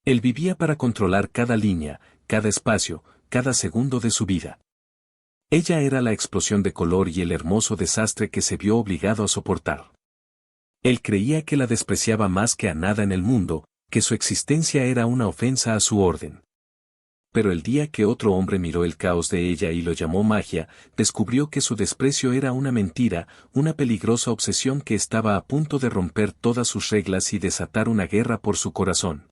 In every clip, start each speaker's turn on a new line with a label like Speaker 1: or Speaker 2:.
Speaker 1: Él vivía para controlar cada línea, cada espacio, cada segundo de su vida. Ella era la explosión de color y el hermoso desastre que se vio obligado a soportar. Él creía que la despreciaba más que a nada en el mundo, que su existencia era una ofensa a su orden. Pero el día que otro hombre miró el caos de ella y lo llamó magia, descubrió que su desprecio era una mentira, una peligrosa obsesión que estaba a punto de romper todas sus reglas y desatar una guerra por su corazón.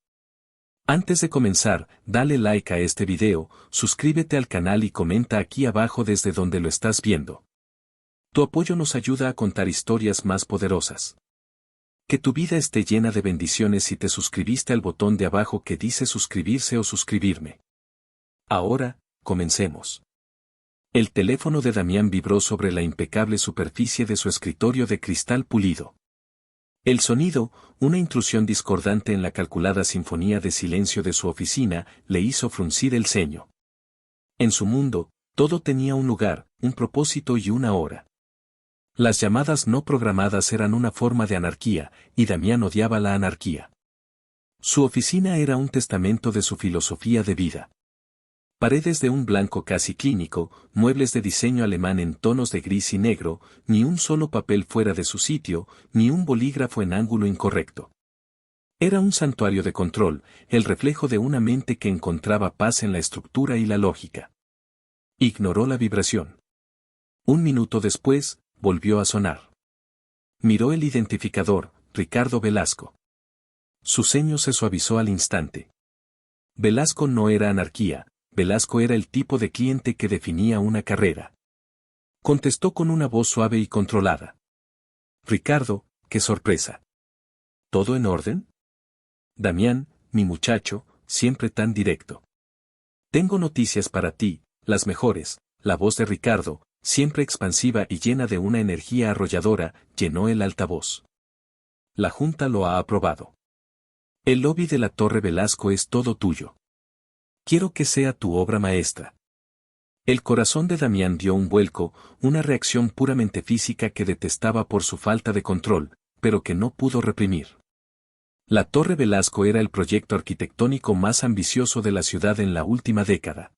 Speaker 1: Antes de comenzar, dale like a este video, suscríbete al canal y comenta aquí abajo desde donde lo estás viendo. Tu apoyo nos ayuda a contar historias más poderosas. Que tu vida esté llena de bendiciones si te suscribiste al botón de abajo que dice suscribirse o suscribirme. Ahora, comencemos. El teléfono de Damián vibró sobre la impecable superficie de su escritorio de cristal pulido. El sonido, una intrusión discordante en la calculada sinfonía de silencio de su oficina, le hizo fruncir el ceño. En su mundo, todo tenía un lugar, un propósito y una hora. Las llamadas no programadas eran una forma de anarquía, y Damián odiaba la anarquía. Su oficina era un testamento de su filosofía de vida. Paredes de un blanco casi clínico, muebles de diseño alemán en tonos de gris y negro, ni un solo papel fuera de su sitio, ni un bolígrafo en ángulo incorrecto. Era un santuario de control, el reflejo de una mente que encontraba paz en la estructura y la lógica. Ignoró la vibración. Un minuto después, volvió a sonar. Miró el identificador, Ricardo Velasco. Su ceño se suavizó al instante. Velasco no era anarquía. Velasco era el tipo de cliente que definía una carrera. Contestó con una voz suave y controlada. Ricardo, qué sorpresa. ¿Todo en orden? Damián, mi muchacho, siempre tan directo. Tengo noticias para ti, las mejores. La voz de Ricardo, siempre expansiva y llena de una energía arrolladora, llenó el altavoz. La Junta lo ha aprobado. El lobby de la Torre Velasco es todo tuyo. Quiero que sea tu obra maestra. El corazón de Damián dio un vuelco, una reacción puramente física que detestaba por su falta de control, pero que no pudo reprimir. La Torre Velasco era el proyecto arquitectónico más ambicioso de la ciudad en la última década.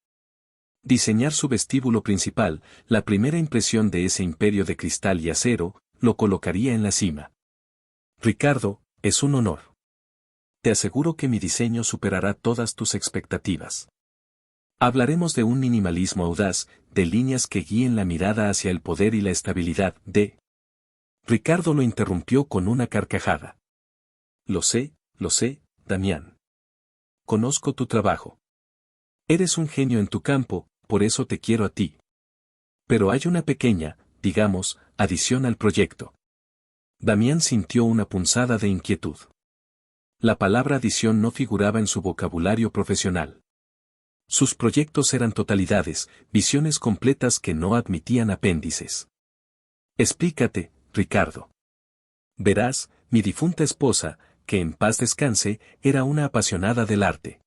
Speaker 1: Diseñar su vestíbulo principal, la primera impresión de ese imperio de cristal y acero, lo colocaría en la cima. Ricardo, es un honor. Te aseguro que mi diseño superará todas tus expectativas. Hablaremos de un minimalismo audaz, de líneas que guíen la mirada hacia el poder y la estabilidad de... Ricardo lo interrumpió con una carcajada. Lo sé, Damián. Conozco tu trabajo. Eres un genio en tu campo, por eso te quiero a ti. Pero hay una pequeña, digamos, adición al proyecto. Damián sintió una punzada de inquietud. La palabra adición no figuraba en su vocabulario profesional. Sus proyectos eran totalidades, visiones completas que no admitían apéndices. Explícate, Ricardo. Verás, mi difunta esposa, que en paz descanse, era una apasionada del arte.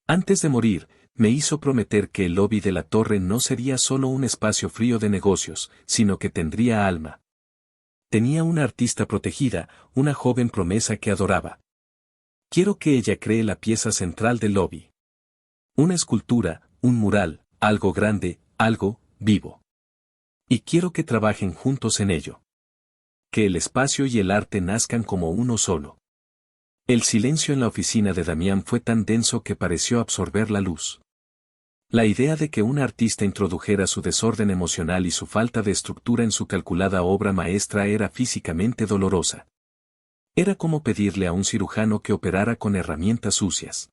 Speaker 1: Antes de morir, me hizo prometer que el lobby de la torre no sería solo un espacio frío de negocios, sino que tendría alma. Tenía una artista protegida, una joven promesa que adoraba. Quiero que ella cree la pieza central del lobby. Una escultura, un mural, algo grande, algo vivo. Y quiero que trabajen juntos en ello. Que el espacio y el arte nazcan como uno solo. El silencio en la oficina de Damián fue tan denso que pareció absorber la luz. La idea de que un artista introdujera su desorden emocional y su falta de estructura en su calculada obra maestra era físicamente dolorosa. Era como pedirle a un cirujano que operara con herramientas sucias.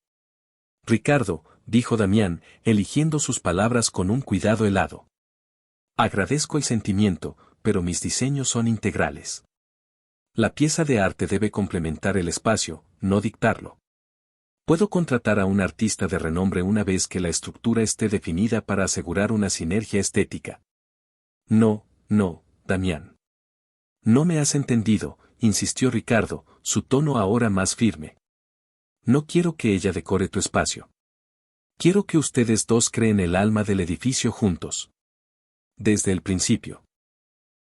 Speaker 1: Ricardo, dijo Damián, eligiendo sus palabras con un cuidado helado. Agradezco el sentimiento, pero mis diseños son integrales. La pieza de arte debe complementar el espacio, no dictarlo. Puedo contratar a un artista de renombre una vez que la estructura esté definida para asegurar una sinergia estética. No, Damián. No me has entendido, insistió Ricardo, su tono ahora más firme. No quiero que ella decore tu espacio. Quiero que ustedes dos creen el alma del edificio juntos. Desde el principio.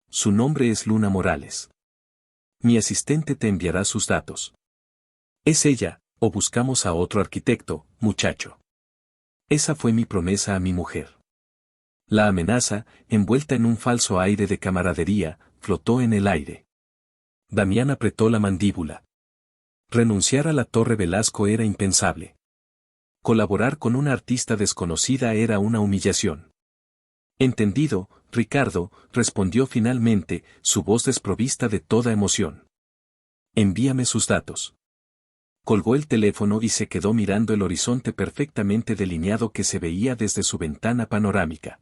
Speaker 1: Su nombre es Luna Morales. Mi asistente te enviará sus datos. Es ella, O buscamos a otro arquitecto, muchacho. Esa fue mi promesa a mi mujer. La amenaza, envuelta en un falso aire de camaradería, flotó en el aire. Damián apretó la mandíbula. Renunciar a la Torre Velasco era impensable. Colaborar con una artista desconocida era una humillación. Entendido, Ricardo, respondió finalmente, su voz desprovista de toda emoción. Envíame sus datos. Colgó el teléfono y se quedó mirando el horizonte perfectamente delineado que se veía desde su ventana panorámica.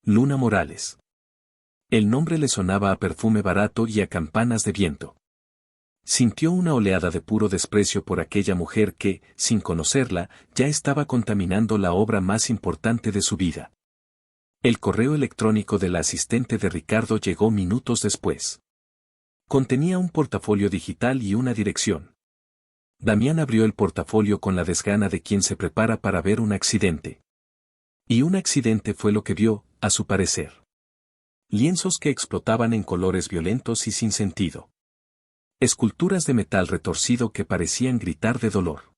Speaker 1: Luna Morales. El nombre le sonaba a perfume barato y a campanas de viento. Sintió una oleada de puro desprecio por aquella mujer que, sin conocerla, ya estaba contaminando la obra más importante de su vida. El correo electrónico de la asistente de Ricardo llegó minutos después. Contenía un portafolio digital y una dirección. Damián abrió el portafolio con la desgana de quien se prepara para ver un accidente. Y un accidente fue lo que vio, a su parecer. Lienzos que explotaban en colores violentos y sin sentido. Esculturas de metal retorcido que parecían gritar de dolor.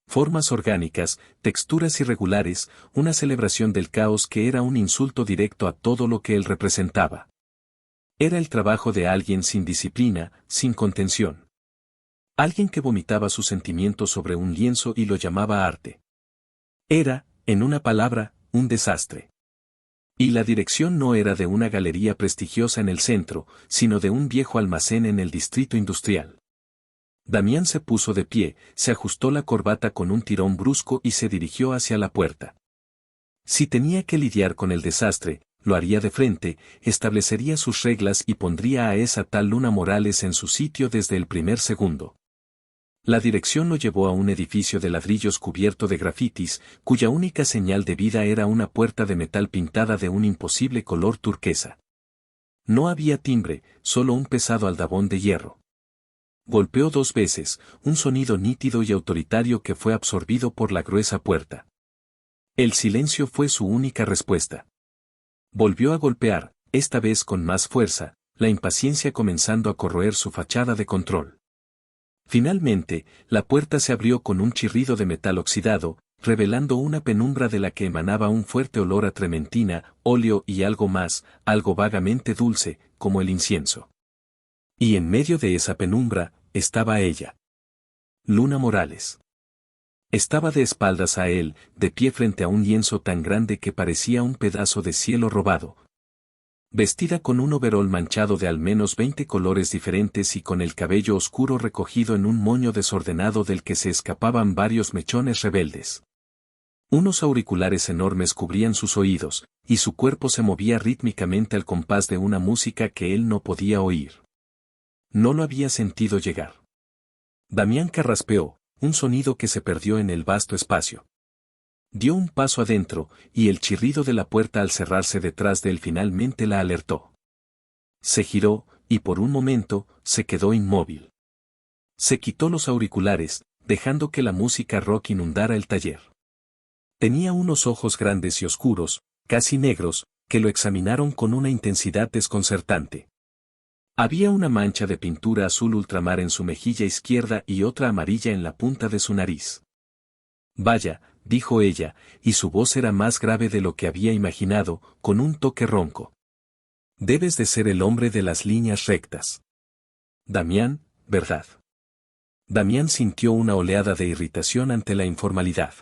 Speaker 1: Formas orgánicas, texturas irregulares, una celebración del caos que era un insulto directo a todo lo que él representaba. Era el trabajo de alguien sin disciplina, sin contención. Alguien que vomitaba sus sentimientos sobre un lienzo y lo llamaba arte. Era, en una palabra, un desastre. Y la dirección no era de una galería prestigiosa en el centro, sino de un viejo almacén en el distrito industrial. Damián se puso de pie, se ajustó la corbata con un tirón brusco y se dirigió hacia la puerta. Si tenía que lidiar con el desastre, lo haría de frente, establecería sus reglas y pondría a esa tal Luna Morales en su sitio desde el primer segundo. La dirección lo llevó a un edificio de ladrillos cubierto de grafitis, cuya única señal de vida era una puerta de metal pintada de un imposible color turquesa. No había timbre, solo un pesado aldabón de hierro. Golpeó 2 veces, un sonido nítido y autoritario que fue absorbido por la gruesa puerta. El silencio fue su única respuesta. Volvió a golpear, esta vez con más fuerza, la impaciencia comenzando a corroer su fachada de control. Finalmente, la puerta se abrió con un chirrido de metal oxidado, revelando una penumbra de la que emanaba un fuerte olor a trementina, óleo y algo más, algo vagamente dulce, como el incienso. Y en medio de esa penumbra, estaba ella. Luna Morales. Estaba de espaldas a él, de pie frente a un lienzo tan grande que parecía un pedazo de cielo robado. Vestida con un overol manchado de al menos 20 colores diferentes y con el cabello oscuro recogido en un moño desordenado del que se escapaban varios mechones rebeldes. Unos auriculares enormes cubrían sus oídos, y su cuerpo se movía rítmicamente al compás de una música que él no podía oír. No lo había sentido llegar. Damián carraspeó, un sonido que se perdió en el vasto espacio. Dio un paso adentro, y el chirrido de la puerta al cerrarse detrás de él finalmente la alertó. Se giró, y por un momento, se quedó inmóvil. Se quitó los auriculares, dejando que la música rock inundara el taller. Tenía unos ojos grandes y oscuros, casi negros, que lo examinaron con una intensidad desconcertante. Había una mancha de pintura azul ultramar en su mejilla izquierda y otra amarilla en la punta de su nariz. Vaya, dijo ella, y su voz era más grave de lo que había imaginado, con un toque ronco. Debes de ser el hombre de las líneas rectas. Damián, ¿verdad? Damián sintió una oleada de irritación ante la informalidad.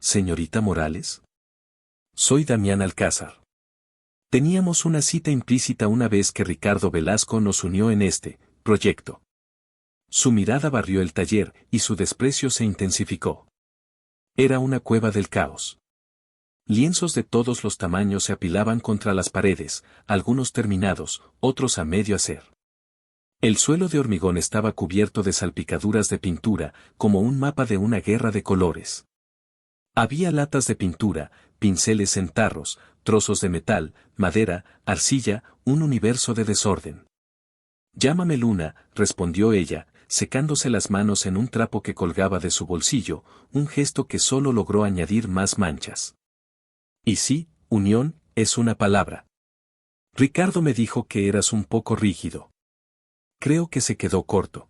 Speaker 1: Señorita Morales. Soy Damián Alcázar. Teníamos una cita implícita una vez que Ricardo Velasco nos unió en este proyecto. Su mirada barrió el taller y su desprecio se intensificó. Era una cueva del caos. Lienzos de todos los tamaños se apilaban contra las paredes, algunos terminados, otros a medio hacer. El suelo de hormigón estaba cubierto de salpicaduras de pintura, como un mapa de una guerra de colores. Había latas de pintura, pinceles en tarros, trozos de metal, madera, arcilla, un universo de desorden. Llámame Luna, respondió ella, secándose las manos en un trapo que colgaba de su bolsillo, un gesto que solo logró añadir más manchas. Y sí, unión, es una palabra. Ricardo me dijo que eras un poco rígido. Creo que se quedó corto.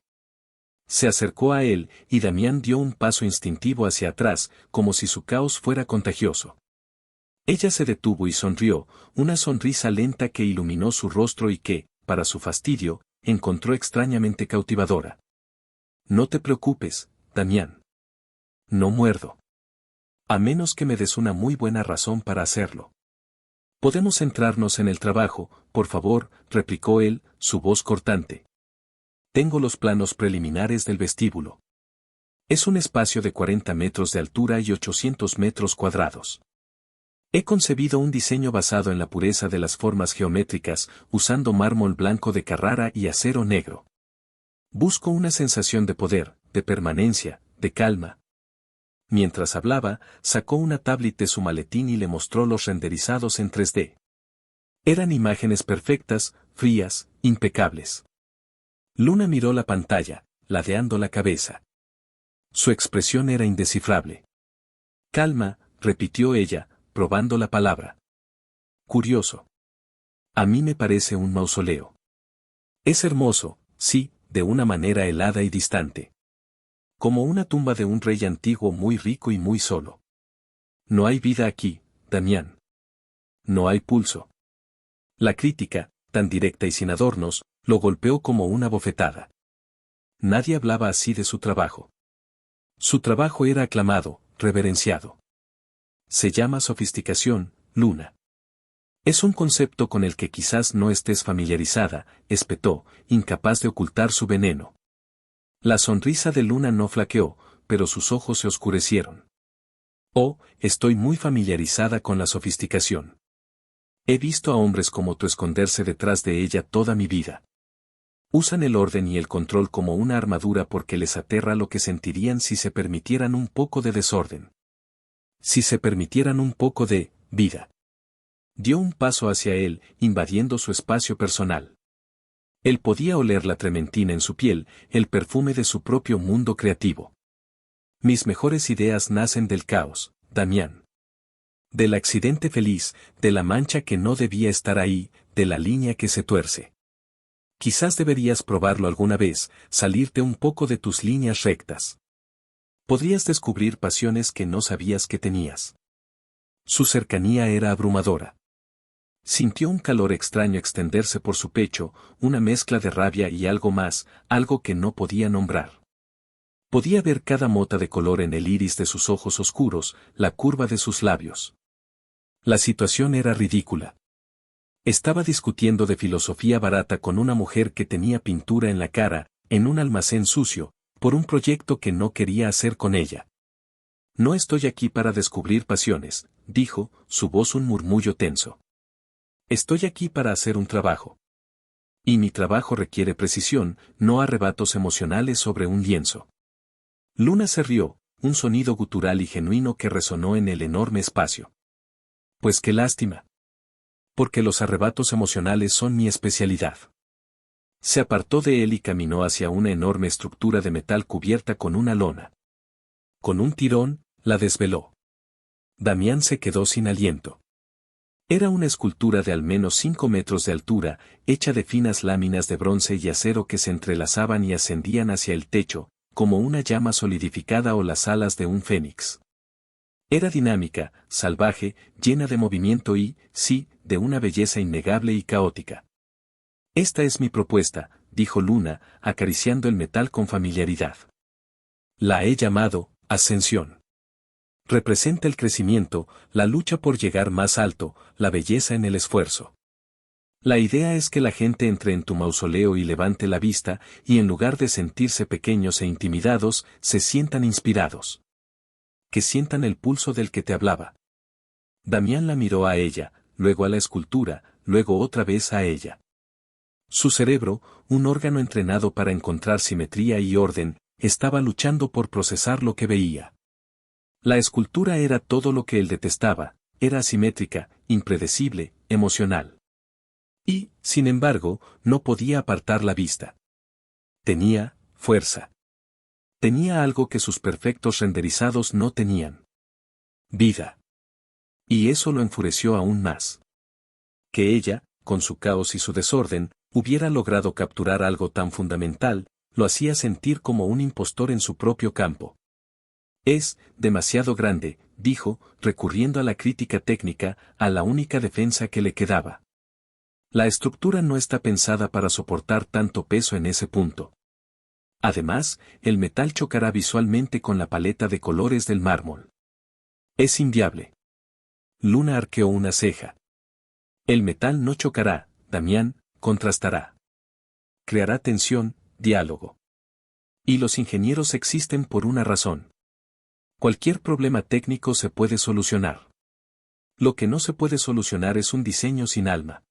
Speaker 1: Se acercó a él, y Damián dio un paso instintivo hacia atrás, como si su caos fuera contagioso. Ella se detuvo y sonrió, una sonrisa lenta que iluminó su rostro y que, para su fastidio, encontró extrañamente cautivadora. No te preocupes, Damián. No muerdo. A menos que me des una muy buena razón para hacerlo. Podemos centrarnos en el trabajo, por favor, replicó él, su voz cortante. Tengo los planos preliminares del vestíbulo. Es un espacio de 40 metros de altura y 800 metros cuadrados. He concebido un diseño basado en la pureza de las formas geométricas, usando mármol blanco de Carrara y acero negro. Busco una sensación de poder, de permanencia, de calma. Mientras hablaba, sacó una tablet de su maletín y le mostró los renderizados en 3D. Eran imágenes perfectas, frías, impecables. Luna miró la pantalla, ladeando la cabeza. Su expresión era indescifrable. Calma, repitió ella, probando la palabra. Curioso. A mí me parece un mausoleo. Es hermoso, sí, de una manera helada y distante. Como una tumba de un rey antiguo muy rico y muy solo. No hay vida aquí, Damián. No hay pulso. La crítica, tan directa y sin adornos, lo golpeó como una bofetada. Nadie hablaba así de su trabajo. Su trabajo era aclamado, reverenciado. Se llama sofisticación, Luna. Es un concepto con el que quizás no estés familiarizada, espetó, incapaz de ocultar su veneno. La sonrisa de Luna no flaqueó, pero sus ojos se oscurecieron. Oh, estoy muy familiarizada con la sofisticación. He visto a hombres como tú esconderse detrás de ella toda mi vida. Usan el orden y el control como una armadura porque les aterra lo que sentirían si se permitieran un poco de desorden. Si se permitieran un poco de vida. Dio un paso hacia él, invadiendo su espacio personal. Él podía oler la trementina en su piel, el perfume de su propio mundo creativo. Mis mejores ideas nacen del caos, Damián. Del accidente feliz, de la mancha que no debía estar ahí, de la línea que se tuerce. Quizás deberías probarlo alguna vez, salirte un poco de tus líneas rectas. Podrías descubrir pasiones que no sabías que tenías. Su cercanía era abrumadora. Sintió un calor extraño extenderse por su pecho, una mezcla de rabia y algo más, algo que no podía nombrar. Podía ver cada mota de color en el iris de sus ojos oscuros, la curva de sus labios. La situación era ridícula. Estaba discutiendo de filosofía barata con una mujer que tenía pintura en la cara, en un almacén sucio, por un proyecto que no quería hacer con ella. No estoy aquí para descubrir pasiones, dijo, su voz un murmullo tenso. Estoy aquí para hacer un trabajo. Y mi trabajo requiere precisión, no arrebatos emocionales sobre un lienzo. Luna se rió, un sonido gutural y genuino que resonó en el enorme espacio. Pues qué lástima. Porque los arrebatos emocionales son mi especialidad. Se apartó de él y caminó hacia una enorme estructura de metal cubierta con una lona. Con un tirón, la desveló. Damián se quedó sin aliento. Era una escultura de al menos 5 metros de altura, hecha de finas láminas de bronce y acero que se entrelazaban y ascendían hacia el techo, como una llama solidificada o las alas de un fénix. Era dinámica, salvaje, llena de movimiento y, sí, de una belleza innegable y caótica. Esta es mi propuesta, dijo Luna, acariciando el metal con familiaridad. La he llamado, Ascensión. Representa el crecimiento, la lucha por llegar más alto, la belleza en el esfuerzo. La idea es que la gente entre en tu mausoleo y levante la vista, y en lugar de sentirse pequeños e intimidados, se sientan inspirados. Que sientan el pulso del que te hablaba. Damián la miró a ella, luego a la escultura, luego otra vez a ella. Su cerebro, un órgano entrenado para encontrar simetría y orden, estaba luchando por procesar lo que veía. La escultura era todo lo que él detestaba, era asimétrica, impredecible, emocional. Y, sin embargo, no podía apartar la vista. Tenía fuerza. Tenía algo que sus perfectos renderizados no tenían. Vida. Y eso lo enfureció aún más. Que ella, con su caos y su desorden, hubiera logrado capturar algo tan fundamental, Lo hacía sentir como un impostor en su propio campo. Es demasiado grande, dijo, recurriendo a la crítica técnica, a la única defensa que le quedaba. La estructura no está pensada para soportar tanto peso en ese punto. Además, el metal chocará visualmente con la paleta de colores del mármol. Es inviable. Luna arqueó una ceja. El metal no chocará, Damián, contrastará. Creará tensión, diálogo. Y los ingenieros existen por una razón. Cualquier problema técnico se puede solucionar. Lo que no se puede solucionar es un diseño sin alma.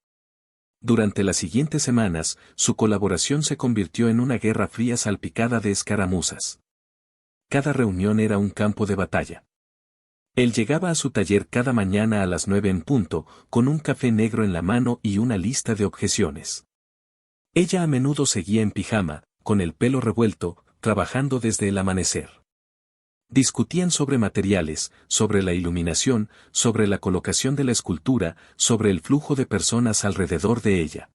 Speaker 1: Durante las siguientes semanas, su colaboración se convirtió en una guerra fría salpicada de escaramuzas. Cada reunión era un campo de batalla. Él llegaba a su taller cada mañana a las 9 en punto, con un café negro en la mano y una lista de objeciones. Ella a menudo seguía en pijama, con el pelo revuelto, trabajando desde el amanecer. Discutían sobre materiales, sobre la iluminación, sobre la colocación de la escultura, sobre el flujo de personas alrededor de ella.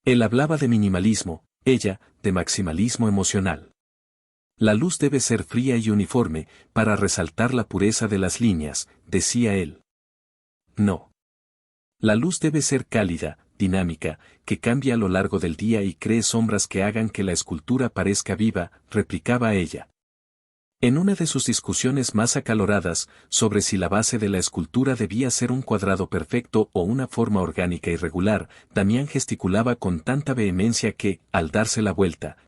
Speaker 1: Él hablaba de minimalismo, ella, de maximalismo emocional. La luz debe ser fría y uniforme, para resaltar la pureza de las líneas, decía él. No. La luz debe ser cálida, dinámica, que cambie a lo largo del día y cree sombras que hagan que la escultura parezca viva, replicaba ella. En una de sus discusiones más acaloradas, sobre si la base de la escultura debía ser un cuadrado perfecto o una forma orgánica irregular, Damián gesticulaba con tanta vehemencia que, al darse la vuelta,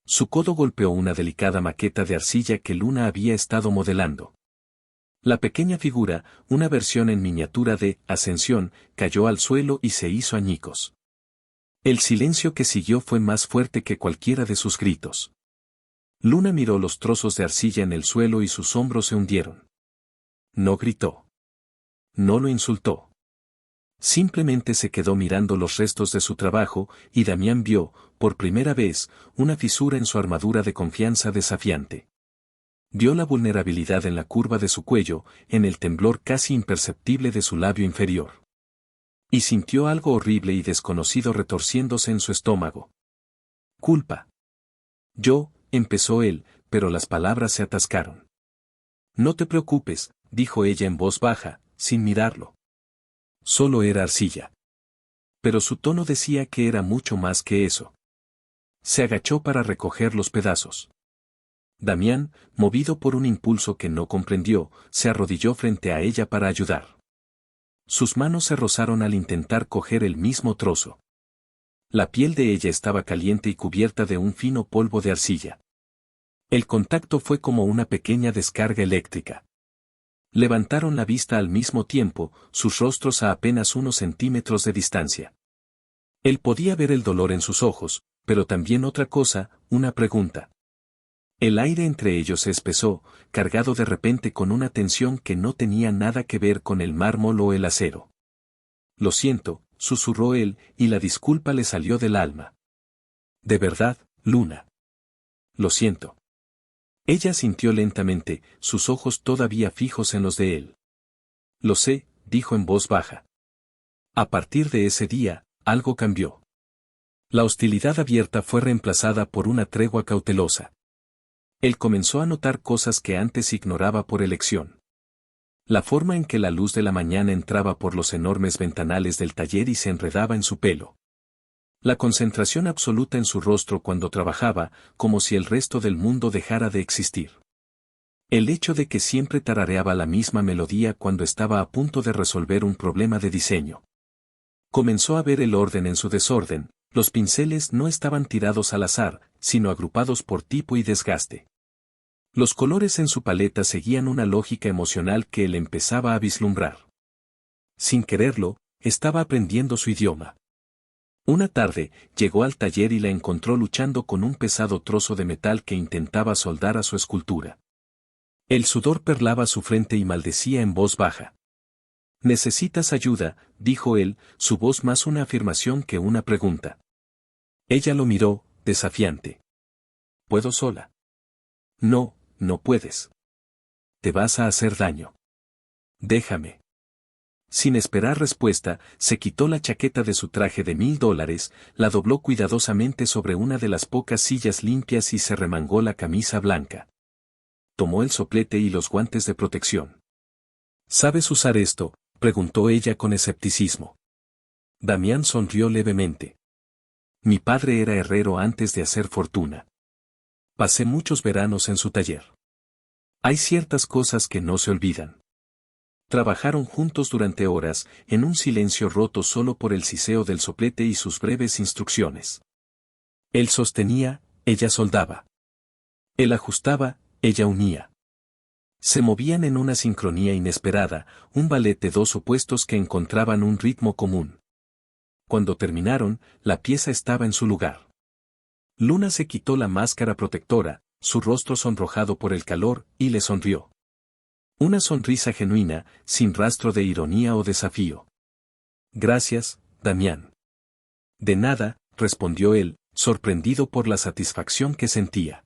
Speaker 1: su codo golpeó una delicada maqueta de arcilla que Luna había estado modelando. La pequeña figura, una versión en miniatura de Ascensión, cayó al suelo y se hizo añicos. El silencio que siguió fue más fuerte que cualquiera de sus gritos. Luna miró los trozos de arcilla en el suelo y sus hombros se hundieron. No gritó. No lo insultó. Simplemente se quedó mirando los restos de su trabajo, y Damián vio, por primera vez, una fisura en su armadura de confianza desafiante. Vio la vulnerabilidad en la curva de su cuello, en el temblor casi imperceptible de su labio inferior. Y sintió algo horrible y desconocido retorciéndose en su estómago. Culpa. Empezó él, pero las palabras se atascaron. No te preocupes, dijo ella en voz baja, sin mirarlo. Solo era arcilla. Pero su tono decía que era mucho más que eso. Se agachó para recoger los pedazos. Damián, movido por un impulso que no comprendió, se arrodilló frente a ella para ayudar. Sus manos se rozaron al intentar coger el mismo trozo. La piel de ella estaba caliente y cubierta de un fino polvo de arcilla. El contacto fue como una pequeña descarga eléctrica. Levantaron la vista al mismo tiempo, sus rostros a apenas unos centímetros de distancia. Él podía ver el dolor en sus ojos, pero también otra cosa, una pregunta. El aire entre ellos se espesó, cargado de repente con una tensión que no tenía nada que ver con el mármol o el acero. Lo siento, susurró él, y la disculpa le salió del alma. De verdad, Luna. Lo siento. Ella sintió lentamente, sus ojos todavía fijos en los de él. Lo sé, dijo en voz baja. A partir de ese día, algo cambió. La hostilidad abierta fue reemplazada por una tregua cautelosa. Él comenzó a notar cosas que antes ignoraba por elección. La forma en que la luz de la mañana entraba por los enormes ventanales del taller y se enredaba en su pelo. La concentración absoluta en su rostro cuando trabajaba, como si el resto del mundo dejara de existir. El hecho de que siempre tarareaba la misma melodía cuando estaba a punto de resolver un problema de diseño. Comenzó a ver el orden en su desorden, los pinceles no estaban tirados al azar, sino agrupados por tipo y desgaste. Los colores en su paleta seguían una lógica emocional que él empezaba a vislumbrar. Sin quererlo, estaba aprendiendo su idioma. Una tarde, llegó al taller y la encontró luchando con un pesado trozo de metal que intentaba soldar a su escultura. El sudor perlaba su frente y maldecía en voz baja. «Necesitas ayuda», dijo él, su voz más una afirmación que una pregunta. Ella lo miró, desafiante. «¿Puedo sola?» «No, no puedes. Te vas a hacer daño. Déjame». Sin esperar respuesta, se quitó la chaqueta de su traje de $1000, la dobló cuidadosamente sobre una de las pocas sillas limpias y se remangó la camisa blanca. Tomó el soplete y los guantes de protección. ¿Sabes usar esto?, preguntó ella con escepticismo. Damián sonrió levemente. Mi padre era herrero antes de hacer fortuna. Pasé muchos veranos en su taller. Hay ciertas cosas que no se olvidan. Trabajaron juntos durante horas, en un silencio roto solo por el siseo del soplete y sus breves instrucciones. Él sostenía, ella soldaba. Él ajustaba, ella unía. Se movían en una sincronía inesperada, un ballet de dos opuestos que encontraban un ritmo común. Cuando terminaron, la pieza estaba en su lugar. Luna se quitó la máscara protectora, su rostro sonrojado por el calor, y le sonrió. Una sonrisa genuina, sin rastro de ironía o desafío. Gracias, Damián. De nada, respondió él, sorprendido por la satisfacción que sentía.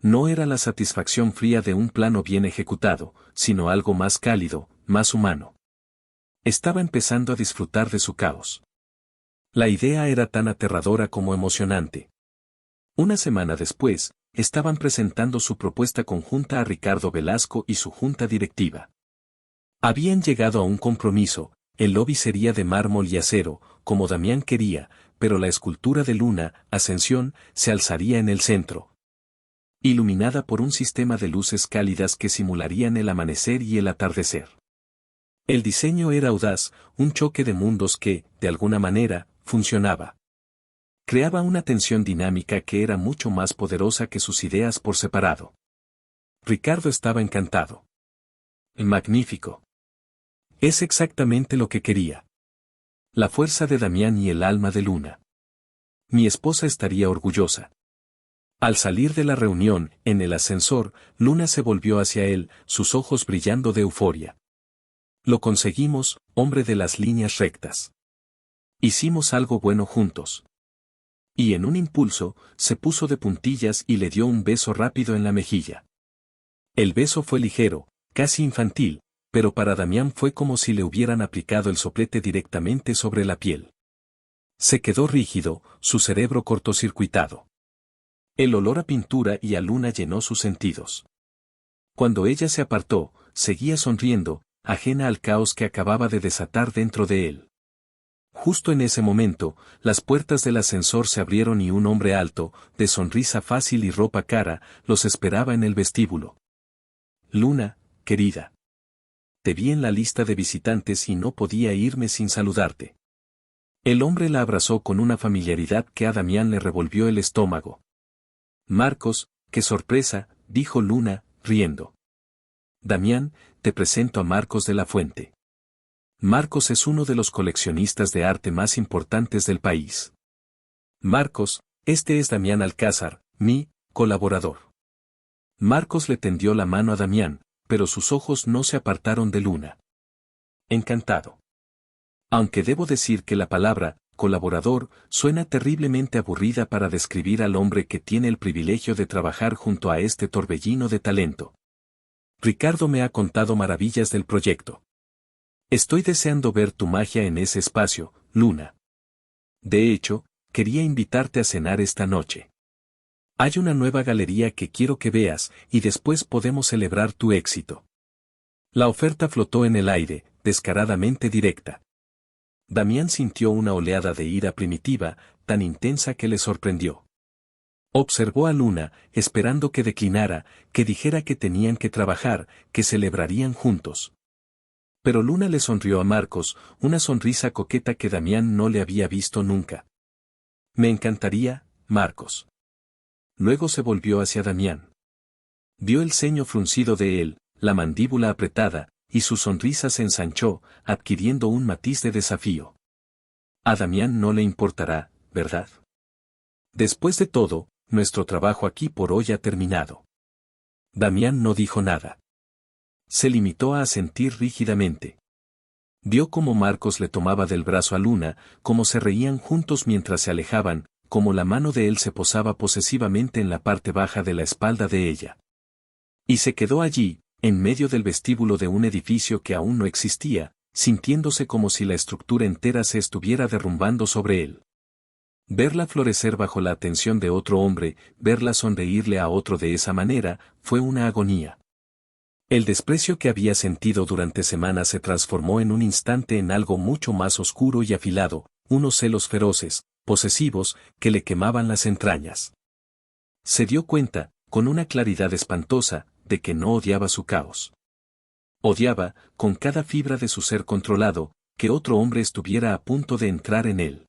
Speaker 1: No era la satisfacción fría de un plano bien ejecutado, sino algo más cálido, más humano. Estaba empezando a disfrutar de su caos. La idea era tan aterradora como emocionante. Una semana después, estaban presentando su propuesta conjunta a Ricardo Velasco y su junta directiva. Habían llegado a un compromiso, el lobby sería de mármol y acero, como Damián quería, pero la escultura de Luna, Ascensión, se alzaría en el centro. Iluminada por un sistema de luces cálidas que simularían el amanecer y el atardecer. El diseño era audaz, un choque de mundos que, de alguna manera, funcionaba. Creaba una tensión dinámica que era mucho más poderosa que sus ideas por separado. Ricardo estaba encantado. Magnífico. Es exactamente lo que quería. La fuerza de Damián y el alma de Luna. Mi esposa estaría orgullosa. Al salir de la reunión, en el ascensor, Luna se volvió hacia él, sus ojos brillando de euforia. Lo conseguimos, hombre de las líneas rectas. Hicimos algo bueno juntos. Y en un impulso, se puso de puntillas y le dio un beso rápido en la mejilla. El beso fue ligero, casi infantil, pero para Damián fue como si le hubieran aplicado el soplete directamente sobre la piel. Se quedó rígido, su cerebro cortocircuitado. El olor a pintura y a Luna llenó sus sentidos. Cuando ella se apartó, seguía sonriendo, ajena al caos que acababa de desatar dentro de él. Justo en ese momento, las puertas del ascensor se abrieron y un hombre alto, de sonrisa fácil y ropa cara, los esperaba en el vestíbulo. Luna, querida. Te vi en la lista de visitantes y no podía irme sin saludarte. El hombre la abrazó con una familiaridad que a Damián le revolvió el estómago. Marcos, qué sorpresa, dijo Luna, riendo. Damián, te presento a Marcos de la Fuente. Marcos es uno de los coleccionistas de arte más importantes del país. Marcos, este es Damián Alcázar, mi colaborador. Marcos le tendió la mano a Damián, pero sus ojos no se apartaron de Luna. Encantado. Aunque debo decir que la palabra colaborador suena terriblemente aburrida para describir al hombre que tiene el privilegio de trabajar junto a este torbellino de talento. Ricardo me ha contado maravillas del proyecto. Estoy deseando ver tu magia en ese espacio, Luna. De hecho, quería invitarte a cenar esta noche. Hay una nueva galería que quiero que veas, y después podemos celebrar tu éxito. La oferta flotó en el aire, descaradamente directa. Damián sintió una oleada de ira primitiva, tan intensa que le sorprendió. Observó a Luna, esperando que declinara, que dijera que tenían que trabajar, que celebrarían juntos. Pero Luna le sonrió a Marcos, una sonrisa coqueta que Damián no le había visto nunca. Me encantaría, Marcos. Luego se volvió hacia Damián. Vio el ceño fruncido de él, la mandíbula apretada, y su sonrisa se ensanchó, adquiriendo un matiz de desafío. A Damián no le importará, ¿verdad? Después de todo, nuestro trabajo aquí por hoy ha terminado. Damián no dijo nada. Se limitó a asentir rígidamente. Vio cómo Marcos le tomaba del brazo a Luna, cómo se reían juntos mientras se alejaban, cómo la mano de él se posaba posesivamente en la parte baja de la espalda de ella. Y se quedó allí, en medio del vestíbulo de un edificio que aún no existía, sintiéndose como si la estructura entera se estuviera derrumbando sobre él. Verla florecer bajo la atención de otro hombre, verla sonreírle a otro de esa manera, fue una agonía. El desprecio que había sentido durante semanas se transformó en un instante en algo mucho más oscuro y afilado, unos celos feroces, posesivos, que le quemaban las entrañas. Se dio cuenta, con una claridad espantosa, de que no odiaba su caos. Odiaba, con cada fibra de su ser controlado, que otro hombre estuviera a punto de entrar en él.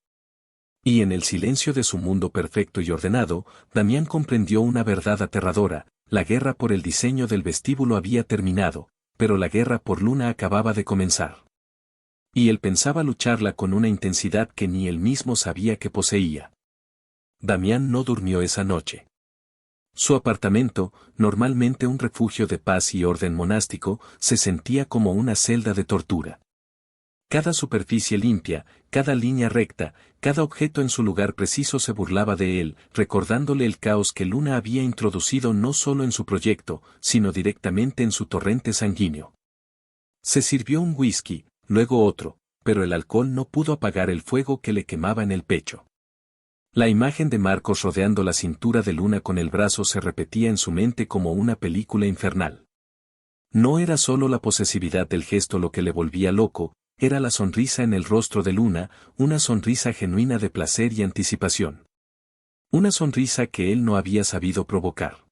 Speaker 1: Y en el silencio de su mundo perfecto y ordenado, Damián comprendió una verdad aterradora: la guerra por el diseño del vestíbulo había terminado, pero la guerra por Luna acababa de comenzar. Y él pensaba lucharla con una intensidad que ni él mismo sabía que poseía. Damián no durmió esa noche. Su apartamento, normalmente un refugio de paz y orden monástico, se sentía como una celda de tortura. Cada superficie limpia, cada línea recta, cada objeto en su lugar preciso se burlaba de él, recordándole el caos que Luna había introducido no solo en su proyecto, sino directamente en su torrente sanguíneo. Se sirvió un whisky, luego otro, pero el alcohol no pudo apagar el fuego que le quemaba en el pecho. La imagen de Marcos rodeando la cintura de Luna con el brazo se repetía en su mente como una película infernal. No era solo la posesividad del gesto lo que le volvía loco, era la sonrisa en el rostro de Luna, una sonrisa genuina de placer y anticipación. Una sonrisa que él no había sabido provocar.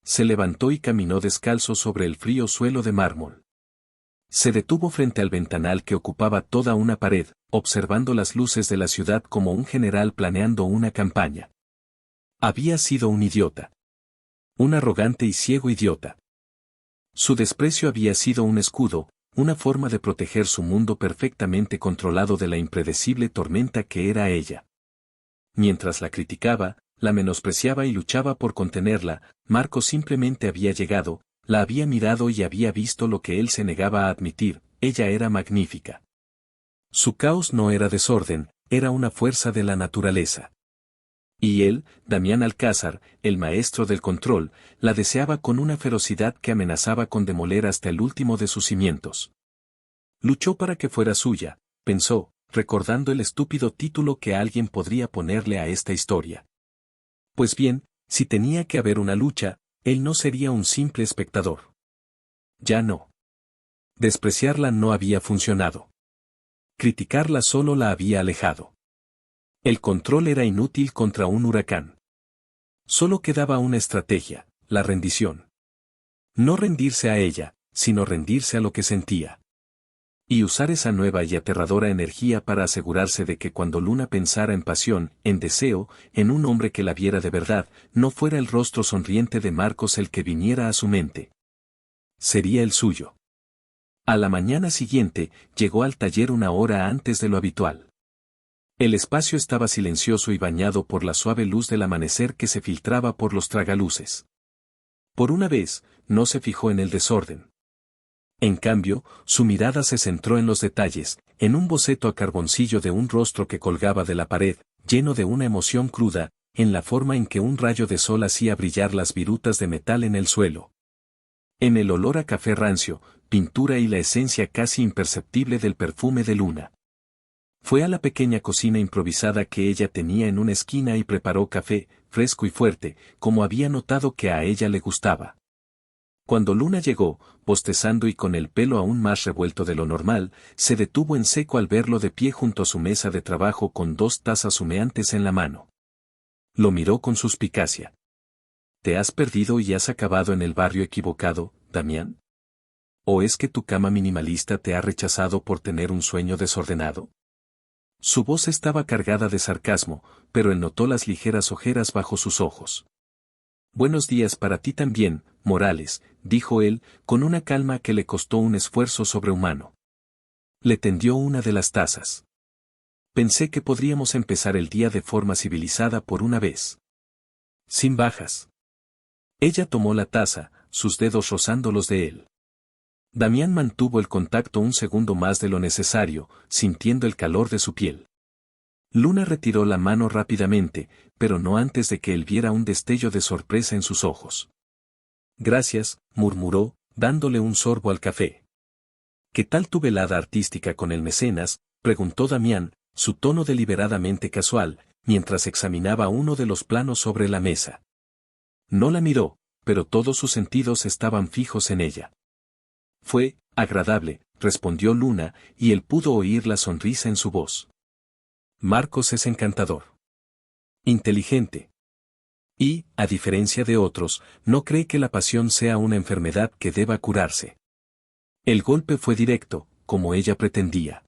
Speaker 1: Se levantó y caminó descalzo sobre el frío suelo de mármol. Se detuvo frente al ventanal que ocupaba toda una pared, observando las luces de la ciudad como un general planeando una campaña. Había sido un idiota. Un arrogante y ciego idiota. Su desprecio había sido un escudo, una forma de proteger su mundo perfectamente controlado de la impredecible tormenta que era ella. Mientras la criticaba, la menospreciaba y luchaba por contenerla, Marco simplemente había llegado, la había mirado y había visto lo que él se negaba a admitir: ella era magnífica. Su caos no era desorden, era una fuerza de la naturaleza. Y él, Damián Alcázar, el maestro del control, la deseaba con una ferocidad que amenazaba con demoler hasta el último de sus cimientos. Luchó para que fuera suya, pensó, recordando el estúpido título que alguien podría ponerle a esta historia. Pues bien, si tenía que haber una lucha, él no sería un simple espectador. Ya no. Despreciarla no había funcionado. Criticarla solo la había alejado. El control era inútil contra un huracán. Solo quedaba una estrategia: la rendición. No rendirse a ella, sino rendirse a lo que sentía. Y usar esa nueva y aterradora energía para asegurarse de que cuando Luna pensara en pasión, en deseo, en un hombre que la viera de verdad, no fuera el rostro sonriente de Marcos el que viniera a su mente. Sería el suyo. A la mañana siguiente, llegó al taller una hora antes de lo habitual. El espacio estaba silencioso y bañado por la suave luz del amanecer que se filtraba por los tragaluces. Por una vez, no se fijó en el desorden. En cambio, su mirada se centró en los detalles, en un boceto a carboncillo de un rostro que colgaba de la pared, lleno de una emoción cruda, en la forma en que un rayo de sol hacía brillar las virutas de metal en el suelo. En el olor a café rancio, pintura y la esencia casi imperceptible del perfume de Luna. Fue a la pequeña cocina improvisada que ella tenía en una esquina y preparó café, fresco y fuerte, como había notado que a ella le gustaba. Cuando Luna llegó, bostezando y con el pelo aún más revuelto de lo normal, se detuvo en seco al verlo de pie junto a su mesa de trabajo con 2 tazas humeantes en la mano. Lo miró con suspicacia. ¿Te has perdido y has acabado en el barrio equivocado, Damián? ¿O es que tu cama minimalista te ha rechazado por tener un sueño desordenado? Su voz estaba cargada de sarcasmo, pero él notó las ligeras ojeras bajo sus ojos. Buenos días para ti también, Morales, dijo él, con una calma que le costó un esfuerzo sobrehumano. Le tendió una de las tazas. Pensé que podríamos empezar el día de forma civilizada por una vez. Sin bajas. Ella tomó la taza, sus dedos rozando los de él. Damián mantuvo el contacto un segundo más de lo necesario, sintiendo el calor de su piel. Luna retiró la mano rápidamente, pero no antes de que él viera un destello de sorpresa en sus ojos. Gracias, murmuró, dándole un sorbo al café. ¿Qué tal tu velada artística con el mecenas?, preguntó Damián, su tono deliberadamente casual, mientras examinaba uno de los planos sobre la mesa. No la miró, pero todos sus sentidos estaban fijos en ella. Fue agradable, respondió Luna, y él pudo oír la sonrisa en su voz. Marcos es encantador. Inteligente. Y, a diferencia de otros, no cree que la pasión sea una enfermedad que deba curarse. El golpe fue directo, como ella pretendía.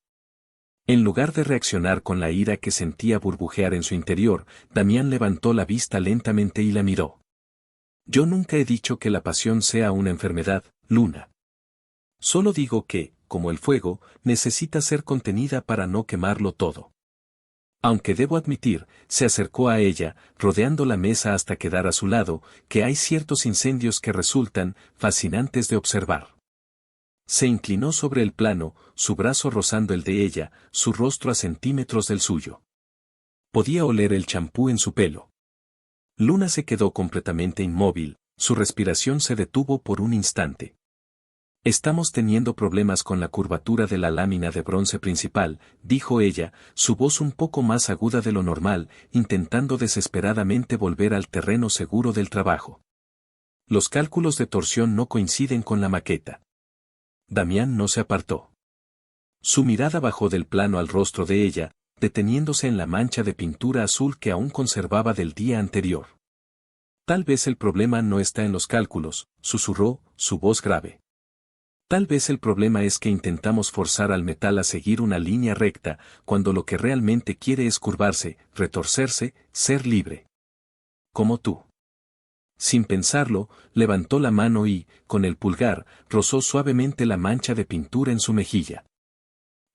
Speaker 1: En lugar de reaccionar con la ira que sentía burbujear en su interior, Damián levantó la vista lentamente y la miró. Yo nunca he dicho que la pasión sea una enfermedad, Luna. Solo digo que, como el fuego, necesita ser contenida para no quemarlo todo. Aunque debo admitir, se acercó a ella, rodeando la mesa hasta quedar a su lado, que hay ciertos incendios que resultan fascinantes de observar. Se inclinó sobre el plano, su brazo rozando el de ella, su rostro a centímetros del suyo. Podía oler el champú en su pelo. Luna se quedó completamente inmóvil, su respiración se detuvo por un instante. Estamos teniendo problemas con la curvatura de la lámina de bronce principal, dijo ella, su voz un poco más aguda de lo normal, intentando desesperadamente volver al terreno seguro del trabajo. Los cálculos de torsión no coinciden con la maqueta. Damián no se apartó. Su mirada bajó del plano al rostro de ella, deteniéndose en la mancha de pintura azul que aún conservaba del día anterior. Tal vez el problema no está en los cálculos, susurró, su voz grave. Tal vez el problema es que intentamos forzar al metal a seguir una línea recta, cuando lo que realmente quiere es curvarse, retorcerse, ser libre. Como tú. Sin pensarlo, levantó la mano y, con el pulgar, rozó suavemente la mancha de pintura en su mejilla.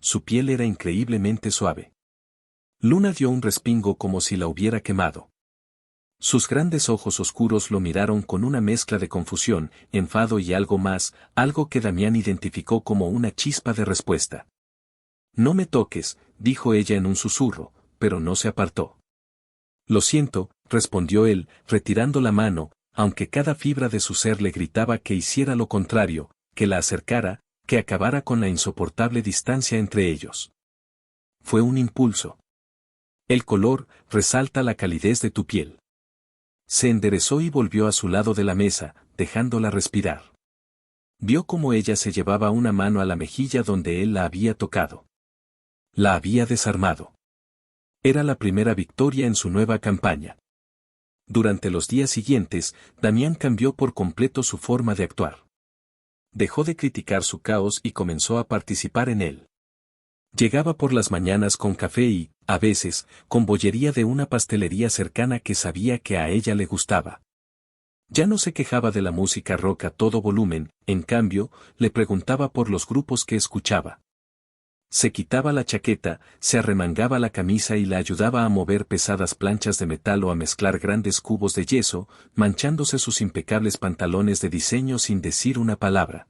Speaker 1: Su piel era increíblemente suave. Luna dio un respingo como si la hubiera quemado. Sus grandes ojos oscuros lo miraron con una mezcla de confusión, enfado y algo más, algo que Damián identificó como una chispa de respuesta. No me toques, dijo ella en un susurro, pero no se apartó. Lo siento, respondió él, retirando la mano, aunque cada fibra de su ser le gritaba que hiciera lo contrario, que la acercara, que acabara con la insoportable distancia entre ellos. Fue un impulso. El color resalta la calidez de tu piel. Se enderezó y volvió a su lado de la mesa, dejándola respirar. Vio cómo ella se llevaba una mano a la mejilla donde él la había tocado. La había desarmado. Era la primera victoria en su nueva campaña. Durante los días siguientes, Damián cambió por completo su forma de actuar. Dejó de criticar su caos y comenzó a participar en él. Llegaba por las mañanas con café y, a veces, con bollería de una pastelería cercana que sabía que a ella le gustaba. Ya no se quejaba de la música rock a todo volumen, en cambio, le preguntaba por los grupos que escuchaba. Se quitaba la chaqueta, se arremangaba la camisa y la ayudaba a mover pesadas planchas de metal o a mezclar grandes cubos de yeso, manchándose sus impecables pantalones de diseño sin decir una palabra.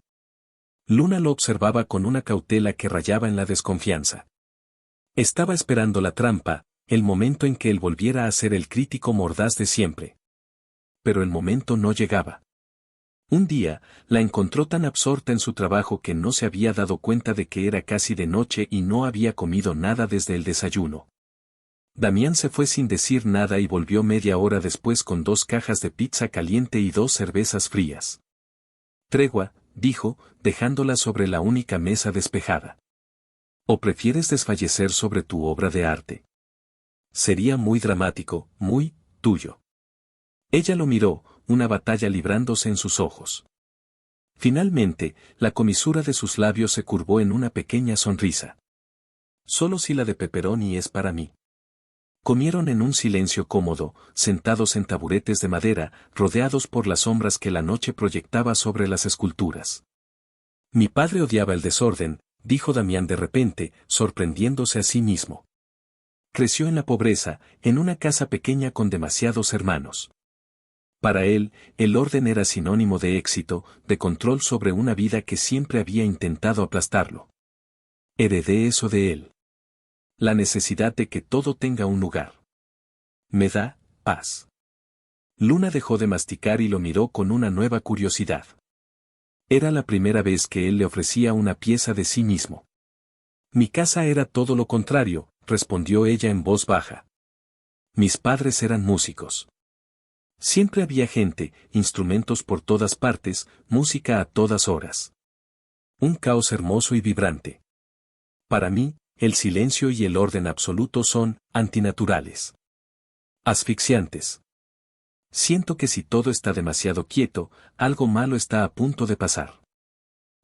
Speaker 1: Luna lo observaba con una cautela que rayaba en la desconfianza. Estaba esperando la trampa, el momento en que él volviera a ser el crítico mordaz de siempre. Pero el momento no llegaba. Un día, la encontró tan absorta en su trabajo que no se había dado cuenta de que era casi de noche y no había comido nada desde el desayuno. Damián se fue sin decir nada y volvió media hora después con 2 cajas de pizza caliente y 2 cervezas frías. Tregua, dijo, dejándola sobre la única mesa despejada. ¿O prefieres desfallecer sobre tu obra de arte? Sería muy dramático, muy tuyo. Ella lo miró, una batalla librándose en sus ojos. Finalmente, la comisura de sus labios se curvó en una pequeña sonrisa. Solo si la de pepperoni es para mí. Comieron en un silencio cómodo, sentados en taburetes de madera, rodeados por las sombras que la noche proyectaba sobre las esculturas. Mi padre odiaba el desorden, dijo Damián de repente, sorprendiéndose a sí mismo. Creció en la pobreza, en una casa pequeña con demasiados hermanos. Para él, el orden era sinónimo de éxito, de control sobre una vida que siempre había intentado aplastarlo. Heredé eso de él. La necesidad de que todo tenga un lugar. Me da paz. Luna dejó de masticar y lo miró con una nueva curiosidad. Era la primera vez que él le ofrecía una pieza de sí mismo. Mi casa era todo lo contrario, respondió ella en voz baja. Mis padres eran músicos. Siempre había gente, instrumentos por todas partes, música a todas horas. Un caos hermoso y vibrante. Para mí, el silencio y el orden absoluto son antinaturales. Asfixiantes. Siento que si todo está demasiado quieto, algo malo está a punto de pasar.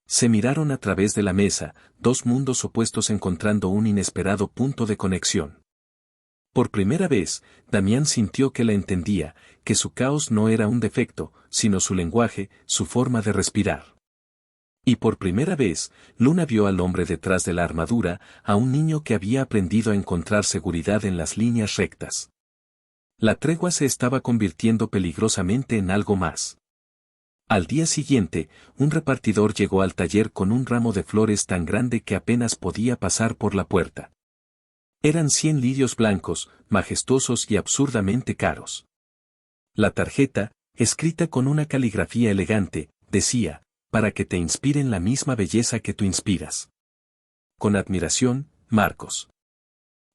Speaker 1: Se miraron a través de la mesa, dos mundos opuestos encontrando un inesperado punto de conexión. Por primera vez, Damián sintió que la entendía, que su caos no era un defecto, sino su lenguaje, su forma de respirar. Y por primera vez, Luna vio al hombre detrás de la armadura, a un niño que había aprendido a encontrar seguridad en las líneas rectas. La tregua se estaba convirtiendo peligrosamente en algo más. Al día siguiente, un repartidor llegó al taller con un ramo de flores tan grande que apenas podía pasar por la puerta. Eran 100 lirios blancos, majestuosos y absurdamente caros. La tarjeta, escrita con una caligrafía elegante, decía, para que te inspiren la misma belleza que tú inspiras. Con admiración, Marcos.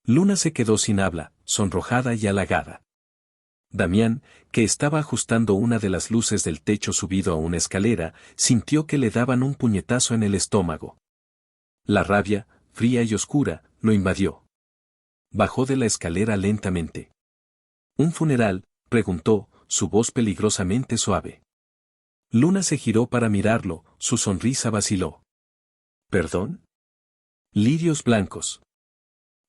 Speaker 1: Luna se quedó sin habla, sonrojada y halagada. Damián, que estaba ajustando una de las luces del techo subido a una escalera, sintió que le daban un puñetazo en el estómago. La rabia, fría y oscura, lo invadió. Bajó de la escalera lentamente. ¿Un funeral?, preguntó, su voz peligrosamente suave. Luna se giró para mirarlo, su sonrisa vaciló. ¿Perdón? Lirios blancos.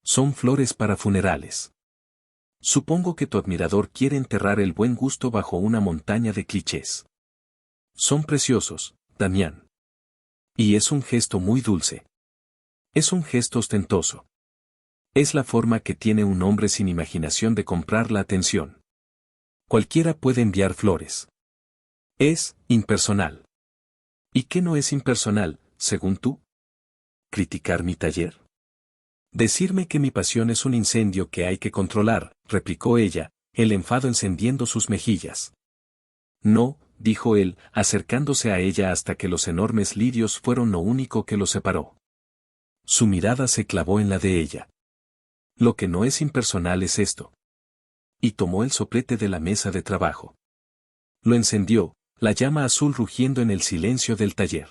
Speaker 1: Son flores para funerales. Supongo que tu admirador quiere enterrar el buen gusto bajo una montaña de clichés. Son preciosos, Damián. Y es un gesto muy dulce. Es un gesto ostentoso. Es la forma que tiene un hombre sin imaginación de comprar la atención. Cualquiera puede enviar flores. Es impersonal. ¿Y qué no es impersonal, según tú? ¿Criticar mi taller? Decirme que mi pasión es un incendio que hay que controlar, replicó ella, el enfado encendiendo sus mejillas. No, dijo él, acercándose a ella hasta que los enormes lirios fueron lo único que los separó. Su mirada se clavó en la de ella. Lo que no es impersonal es esto. Y tomó el soplete de la mesa de trabajo. Lo encendió, la llama azul rugiendo en el silencio del taller.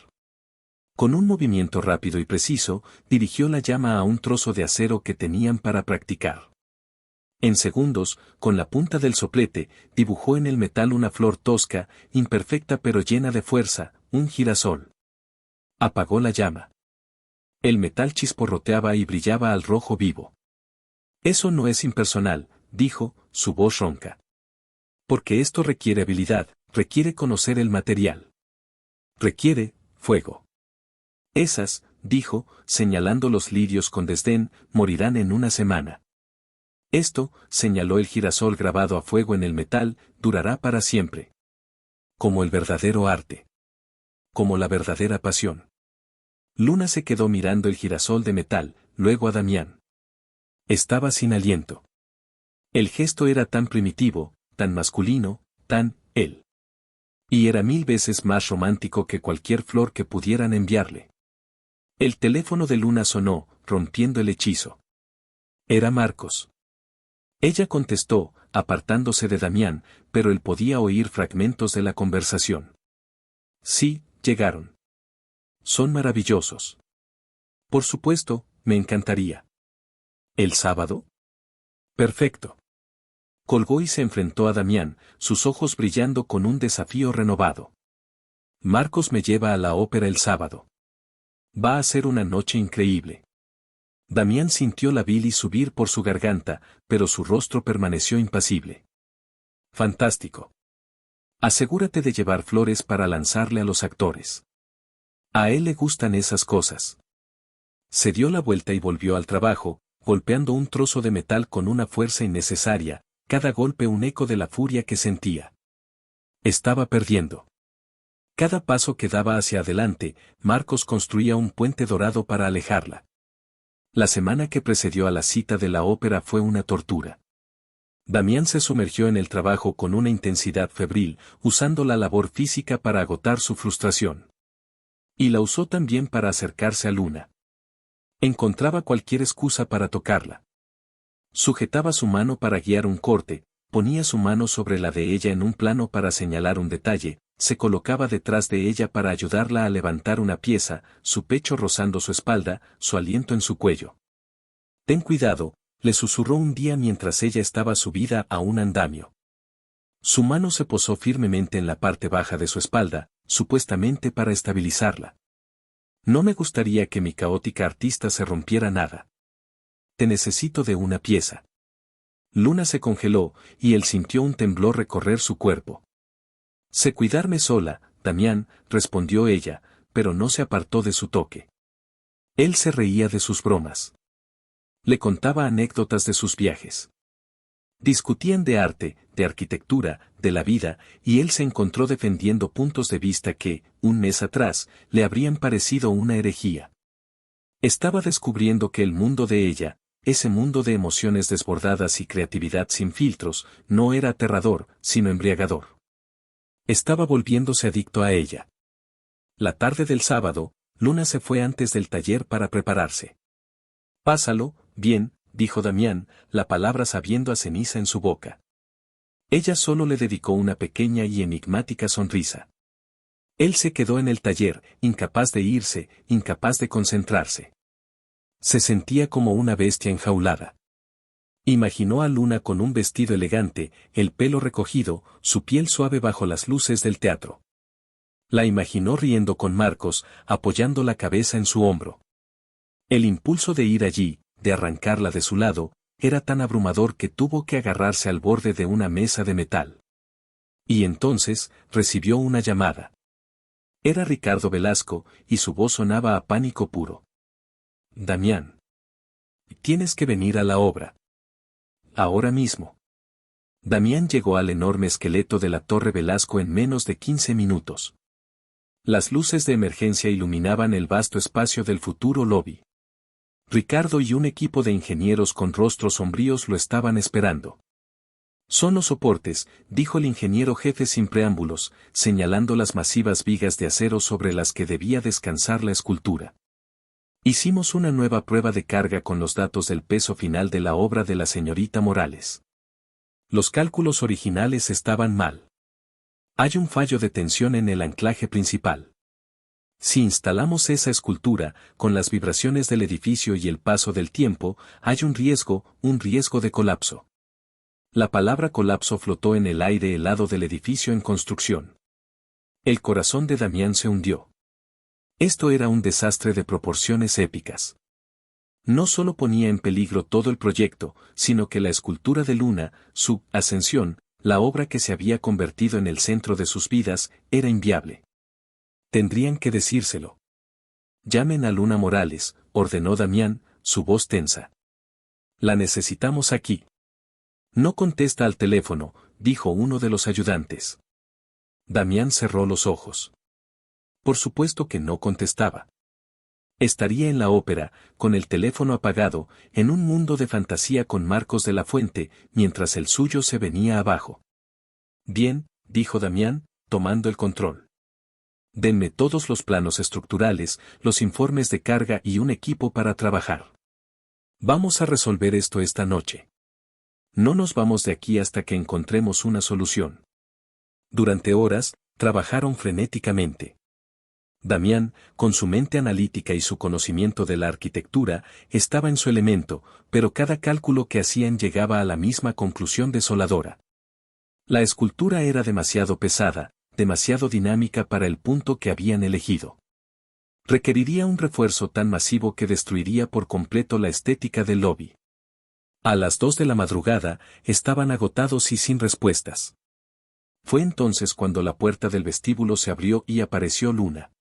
Speaker 1: Con un movimiento rápido y preciso, dirigió la llama a un trozo de acero que tenían para practicar. En segundos, con la punta del soplete, dibujó en el metal una flor tosca, imperfecta pero llena de fuerza, un girasol. Apagó la llama. El metal chisporroteaba y brillaba al rojo vivo. Eso no es impersonal, dijo, su voz ronca. Porque esto requiere habilidad, requiere conocer el material. Requiere fuego. Esas, dijo, señalando los lirios con desdén, morirán en una semana. Esto, señaló el girasol grabado a fuego en el metal, durará para siempre. Como el verdadero arte. Como la verdadera pasión. Luna se quedó mirando el girasol de metal, luego a Damián. Estaba sin aliento. El gesto era tan primitivo, tan masculino, tan él. Y era 1000 veces más romántico que cualquier flor que pudieran enviarle. El teléfono de Luna sonó, rompiendo el hechizo. Era Marcos. Ella contestó, apartándose de Damián, pero él podía oír fragmentos de la conversación. Sí, llegaron. Son maravillosos. Por supuesto, me encantaría. ¿El sábado? Perfecto. Colgó y se enfrentó a Damián, sus ojos brillando con un desafío renovado. Marcos me lleva a la ópera el sábado. Va a ser una noche increíble. Damián sintió la bilis subir por su garganta, pero su rostro permaneció impasible. Fantástico. Asegúrate de llevar flores para lanzarle a los actores. A él le gustan esas cosas. Se dio la vuelta y volvió al trabajo, golpeando un trozo de metal con una fuerza innecesaria, cada golpe un eco de la furia que sentía. Estaba perdiendo. Cada paso que daba hacia adelante, Marcos construía un puente dorado para alejarla. La semana que precedió a la cita de la ópera fue una tortura. Damián se sumergió en el trabajo con una intensidad febril, usando la labor física para agotar su frustración. Y la usó también para acercarse a Luna. Encontraba cualquier excusa para tocarla. Sujetaba su mano para guiar un corte, ponía su mano sobre la de ella en un plano para señalar un detalle, se colocaba detrás de ella para ayudarla a levantar una pieza, su pecho rozando su espalda, su aliento en su cuello. «Ten cuidado», le susurró un día mientras ella estaba subida a un andamio. Su mano se posó firmemente en la parte baja de su espalda, supuestamente para estabilizarla. «No me gustaría que mi caótica artista se rompiera nada. Te necesito de una pieza». Luna se congeló, y él sintió un temblor recorrer su cuerpo. «Sé cuidarme sola, Damián», respondió ella, pero no se apartó de su toque. Él se reía de sus bromas. Le contaba anécdotas de sus viajes. Discutían de arte, de arquitectura, de la vida, y él se encontró defendiendo puntos de vista que, un mes atrás, le habrían parecido una herejía. Estaba descubriendo que el mundo de ella, ese mundo de emociones desbordadas y creatividad sin filtros, no era aterrador, sino embriagador. Estaba volviéndose adicto a ella. La tarde del sábado, Luna se fue antes del taller para prepararse. «Pásalo, bien», dijo Damián, la palabra sabiendo a ceniza en su boca. Ella solo le dedicó una pequeña y enigmática sonrisa. Él se quedó en el taller, incapaz de irse, incapaz de concentrarse. Se sentía como una bestia enjaulada. Imaginó a Luna con un vestido elegante, el pelo recogido, su piel suave bajo las luces del teatro. La imaginó riendo con Marcos, apoyando la cabeza en su hombro. El impulso de ir allí, de arrancarla de su lado, era tan abrumador que tuvo que agarrarse al borde de una mesa de metal. Y entonces, recibió una llamada. Era Ricardo Velasco, y su voz sonaba a pánico puro. «Damián. Tienes que venir a la obra. Ahora mismo». Damián llegó al enorme esqueleto de la Torre Velasco en menos de 15 minutos. Las luces de emergencia iluminaban el vasto espacio del futuro lobby. Ricardo y un equipo de ingenieros con rostros sombríos lo estaban esperando. «Son los soportes», dijo el ingeniero jefe sin preámbulos, señalando las masivas vigas de acero sobre las que debía descansar la escultura. «Hicimos una nueva prueba de carga con los datos del peso final de la obra de la señorita Morales. Los cálculos originales estaban mal. Hay un fallo de tensión en el anclaje principal. Si instalamos esa escultura, con las vibraciones del edificio y el paso del tiempo, hay un riesgo de colapso». La palabra colapso flotó en el aire helado del edificio en construcción. El corazón de Damián se hundió. Esto era un desastre de proporciones épicas. No solo ponía en peligro todo el proyecto, sino que la escultura de Luna, su ascensión, la obra que se había convertido en el centro de sus vidas, era inviable. Tendrían que decírselo. «Llamen a Luna Morales», ordenó Damián, su voz tensa. «La necesitamos aquí». «No contesta al teléfono», dijo uno de los ayudantes. Damián cerró los ojos. Por supuesto que no contestaba. Estaría en la ópera, con el teléfono apagado, en un mundo de fantasía con Marcos de la Fuente, mientras el suyo se venía abajo. «Bien», dijo Damián, tomando el control. «Denme todos los planos estructurales, los informes de carga y un equipo para trabajar. Vamos a resolver esto esta noche. No nos vamos de aquí hasta que encontremos una solución». Durante horas, trabajaron frenéticamente. Damián, con su mente analítica y su conocimiento de la arquitectura, estaba en su elemento, pero cada cálculo que hacían llegaba a la misma conclusión desoladora. La escultura era demasiado pesada, demasiado dinámica para el punto que habían elegido. Requeriría un refuerzo tan masivo que destruiría por completo la estética del lobby. A las 2 de la madrugada, estaban agotados y sin respuestas. Fue entonces cuando la puerta del vestíbulo se abrió y apareció Luna.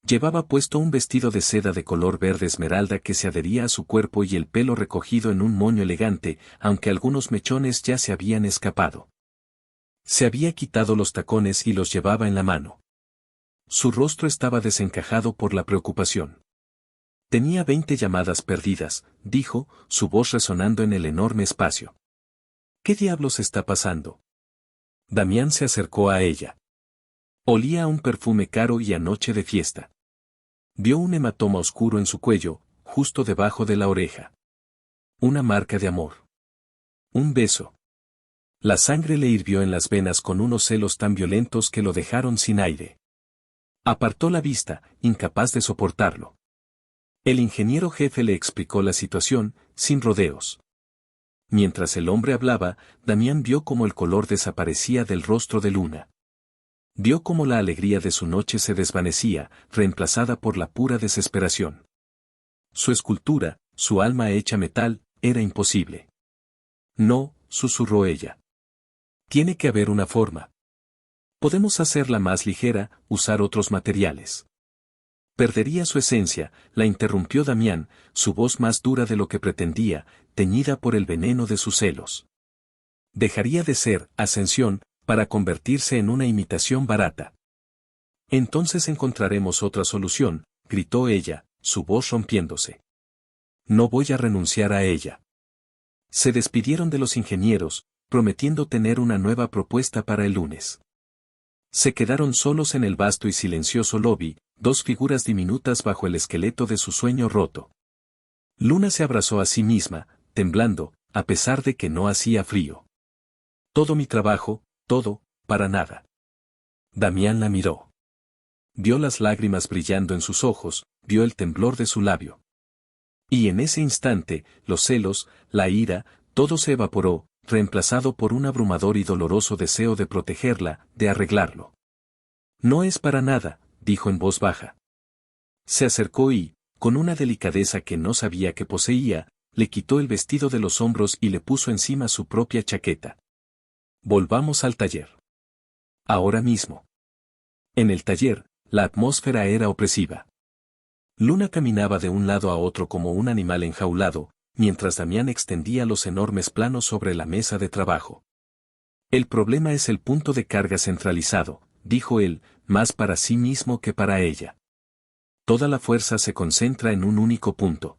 Speaker 1: Llevaba puesto un vestido de seda de color verde esmeralda que se adhería a su cuerpo y el pelo recogido en un moño elegante, aunque algunos mechones ya se habían escapado. Se había quitado los tacones y los llevaba en la mano. Su rostro estaba desencajado por la preocupación. «Tenía 20 llamadas perdidas», dijo, su voz resonando en el enorme espacio. «¿Qué diablos está pasando?». Damián se acercó a ella. Olía a un perfume caro y a noche de fiesta. Vio un hematoma oscuro en su cuello, justo debajo de la oreja. Una marca de amor. Un beso. La sangre le hirvió en las venas con unos celos tan violentos que lo dejaron sin aire. Apartó la vista, incapaz de soportarlo. El ingeniero jefe le explicó la situación, sin rodeos. Mientras el hombre hablaba, Damián vio cómo el color desaparecía del rostro de Luna. Vio cómo la alegría de su noche se desvanecía, reemplazada por la pura desesperación. Su escultura, su alma hecha metal, era imposible. No, susurró ella. Tiene que haber una forma. Podemos hacerla más ligera, usar otros materiales. Perdería su esencia, la interrumpió Damián, su voz más dura de lo que pretendía, teñida por el veneno de sus celos. Dejaría de ser Ascensión, para convertirse en una imitación barata. Entonces encontraremos otra solución, gritó ella, su voz rompiéndose. No voy a renunciar a ella. Se despidieron de los ingenieros, prometiendo tener una nueva propuesta para el lunes. Se quedaron solos en el vasto y silencioso lobby, dos figuras diminutas bajo el esqueleto de su sueño roto. Luna se abrazó a sí misma, temblando, a pesar de que no hacía frío. Todo mi trabajo, todo, para nada. Damián la miró. Vio las lágrimas brillando en sus ojos, vio el temblor de su labio. Y en ese instante, los celos, la ira, todo se evaporó, reemplazado por un abrumador y doloroso deseo de protegerla, de arreglarlo. No es para nada, dijo en voz baja. Se acercó y, con una delicadeza que no sabía que poseía, le quitó el vestido de los hombros y le puso encima su propia chaqueta. Volvamos al taller. Ahora mismo. En el taller, la atmósfera era opresiva. Luna caminaba de un lado a otro como un animal enjaulado, mientras Damián extendía los enormes planos sobre la mesa de trabajo. El problema es el punto de carga centralizado, dijo él, más para sí mismo que para ella. Toda la fuerza se concentra en un único punto.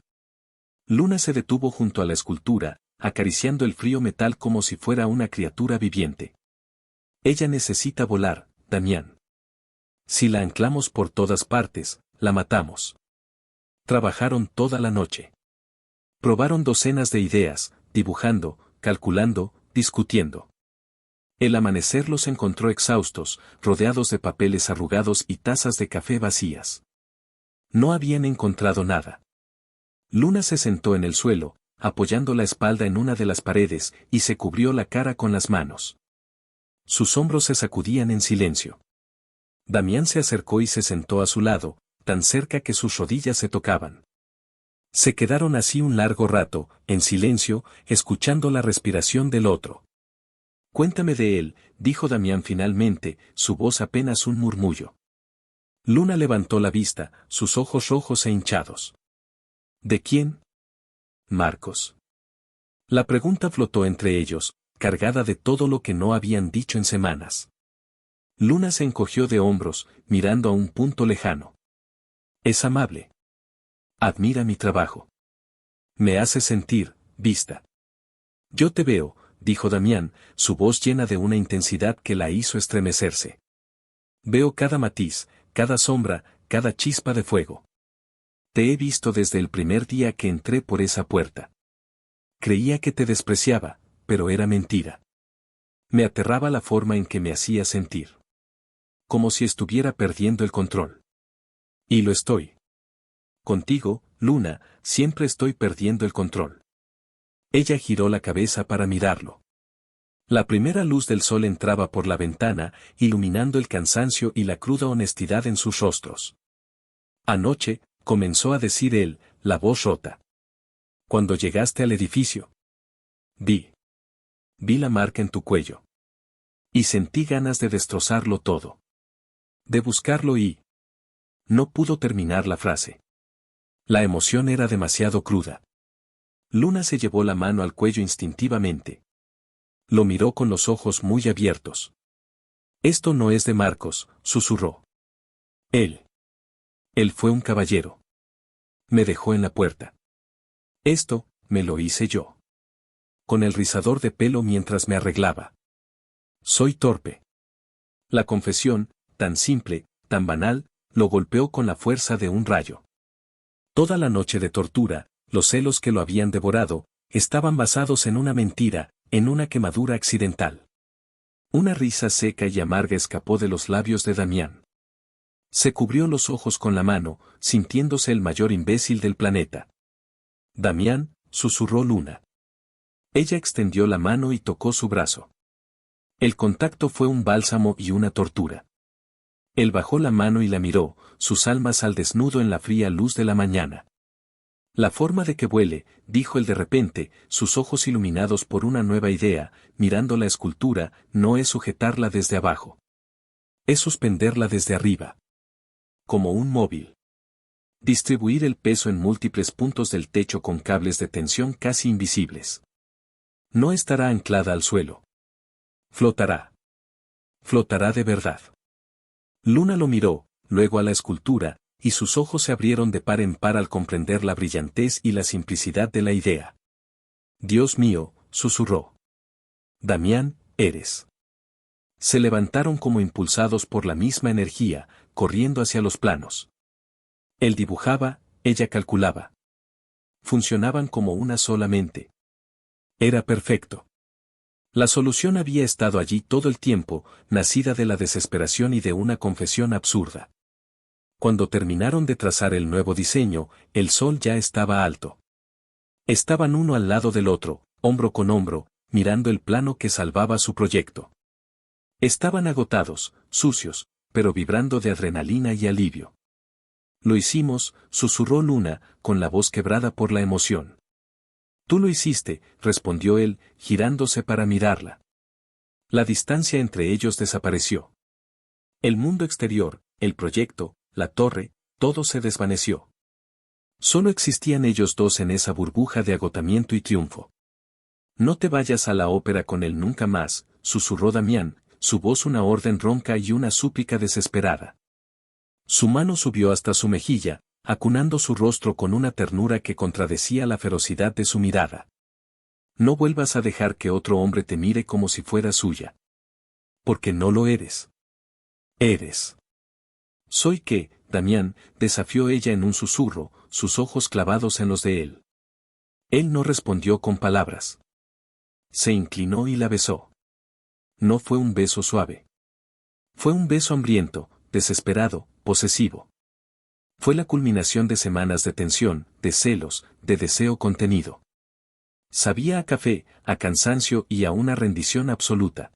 Speaker 1: Luna se detuvo junto a la escultura, acariciando el frío metal como si fuera una criatura viviente. Ella necesita volar, Damián. Si la anclamos por todas partes, la matamos. Trabajaron toda la noche. Probaron docenas de ideas, dibujando, calculando, discutiendo. El amanecer los encontró exhaustos, rodeados de papeles arrugados y tazas de café vacías. No habían encontrado nada. Luna se sentó en el suelo, apoyando la espalda en una de las paredes, y se cubrió la cara con las manos. Sus hombros se sacudían en silencio. Damián se acercó y se sentó a su lado, tan cerca que sus rodillas se tocaban. Se quedaron así un largo rato, en silencio, escuchando la respiración del otro. Cuéntame de él, dijo Damián finalmente, su voz apenas un murmullo. Luna levantó la vista, sus ojos rojos e hinchados. ¿De quién? Marcos. La pregunta flotó entre ellos, cargada de todo lo que no habían dicho en semanas. Luna se encogió de hombros, mirando a un punto lejano. Es amable. Admira mi trabajo. Me hace sentir, vista. Yo te veo, dijo Damián, su voz llena de una intensidad que la hizo estremecerse. Veo cada matiz, cada sombra, cada chispa de fuego. Te he visto desde el primer día que entré por esa puerta. Creía que te despreciaba, pero era mentira. Me aterraba la forma en que me hacía sentir. Como si estuviera perdiendo el control. Y lo estoy. Contigo, Luna, siempre estoy perdiendo el control. Ella giró la cabeza para mirarlo. La primera luz del sol entraba por la ventana, iluminando el cansancio y la cruda honestidad en sus rostros. Anoche, comenzó a decir él, la voz rota. Cuando llegaste al edificio. Vi la marca en tu cuello. Y sentí ganas de destrozarlo todo. De buscarlo y... No pudo terminar la frase. La emoción era demasiado cruda. Luna se llevó la mano al cuello instintivamente. Lo miró con los ojos muy abiertos. Esto no es de Marcos, susurró. Él fue un caballero. Me dejó en la puerta. Esto, me lo hice yo. Con el rizador de pelo mientras me arreglaba. Soy torpe. La confesión, tan simple, tan banal, lo golpeó con la fuerza de un rayo. Toda la noche de tortura, los celos que lo habían devorado, estaban basados en una mentira, en una quemadura accidental. Una risa seca y amarga escapó de los labios de Damián. Se cubrió los ojos con la mano, sintiéndose el mayor imbécil del planeta. Damián, susurró Luna. Ella extendió la mano y tocó su brazo. El contacto fue un bálsamo y una tortura. Él bajó la mano y la miró, sus almas al desnudo en la fría luz de la mañana. La forma de que vuele, dijo él de repente, sus ojos iluminados por una nueva idea, mirando la escultura, no es sujetarla desde abajo. Es suspenderla desde arriba. Como un móvil. Distribuir el peso en múltiples puntos del techo con cables de tensión casi invisibles. No estará anclada al suelo. Flotará. Flotará de verdad. Luna lo miró, luego a la escultura, y sus ojos se abrieron de par en par al comprender la brillantez y la simplicidad de la idea. Dios mío, susurró. Damián, eres. Se levantaron como impulsados por la misma energía, corriendo hacia los planos. Él dibujaba, ella calculaba. Funcionaban como una sola mente. Era perfecto. La solución había estado allí todo el tiempo, nacida de la desesperación y de una confesión absurda. Cuando terminaron de trazar el nuevo diseño, el sol ya estaba alto. Estaban uno al lado del otro, hombro con hombro, mirando el plano que salvaba su proyecto. Estaban agotados, sucios, pero vibrando de adrenalina y alivio. Lo hicimos, susurró Luna, con la voz quebrada por la emoción. Tú lo hiciste, respondió él, girándose para mirarla. La distancia entre ellos desapareció. El mundo exterior, el proyecto, la torre, todo se desvaneció. Solo existían ellos dos en esa burbuja de agotamiento y triunfo. No te vayas a la ópera con él nunca más, susurró Damián, su voz una orden ronca y una súplica desesperada. Su mano subió hasta su mejilla, acunando su rostro con una ternura que contradecía la ferocidad de su mirada. No vuelvas a dejar que otro hombre te mire como si fuera suya. Porque no lo eres. Eres. ¿Soy qué, Damián?, desafió ella en un susurro, sus ojos clavados en los de él. Él no respondió con palabras. Se inclinó y la besó. No fue un beso suave. Fue un beso hambriento, desesperado, posesivo. Fue la culminación de semanas de tensión, de celos, de deseo contenido. Sabía a café, a cansancio y a una rendición absoluta.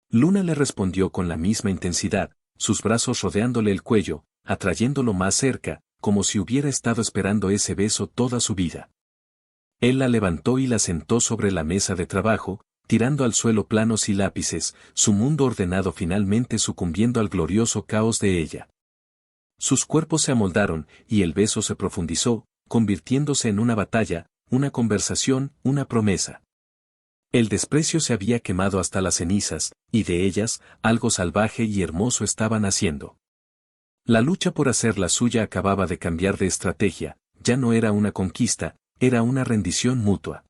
Speaker 1: Luna le respondió con la misma intensidad, sus brazos rodeándole el cuello, atrayéndolo más cerca, como si hubiera estado esperando ese beso toda su vida. Él la levantó y la sentó sobre la mesa de trabajo, tirando al suelo planos y lápices, su mundo ordenado finalmente sucumbiendo al glorioso caos de ella. Sus cuerpos se amoldaron, y el beso se profundizó, convirtiéndose en una batalla, una conversación, una promesa. El desprecio se había quemado hasta las cenizas, y de ellas, algo salvaje y hermoso estaba naciendo. La lucha por hacer la suya acababa de cambiar de estrategia, ya no era una conquista, era una rendición mutua.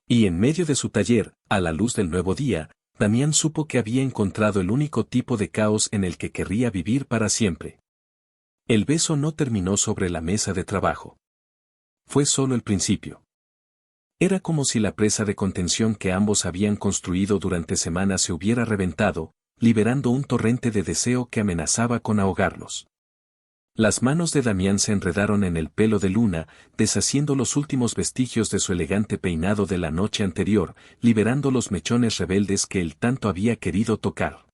Speaker 1: Y en medio de su taller, a la luz del nuevo día, Damián supo que había encontrado el único tipo de caos en el que querría vivir para siempre. El beso no terminó sobre la mesa de trabajo. Fue solo el principio. Era como si la presa de contención que ambos habían construido durante semanas se hubiera reventado, liberando un torrente de deseo que amenazaba con ahogarlos. Las manos de Damián se enredaron en el pelo de Luna, deshaciendo los últimos vestigios de su elegante peinado de la noche anterior, liberando los mechones rebeldes que él tanto había querido tocar.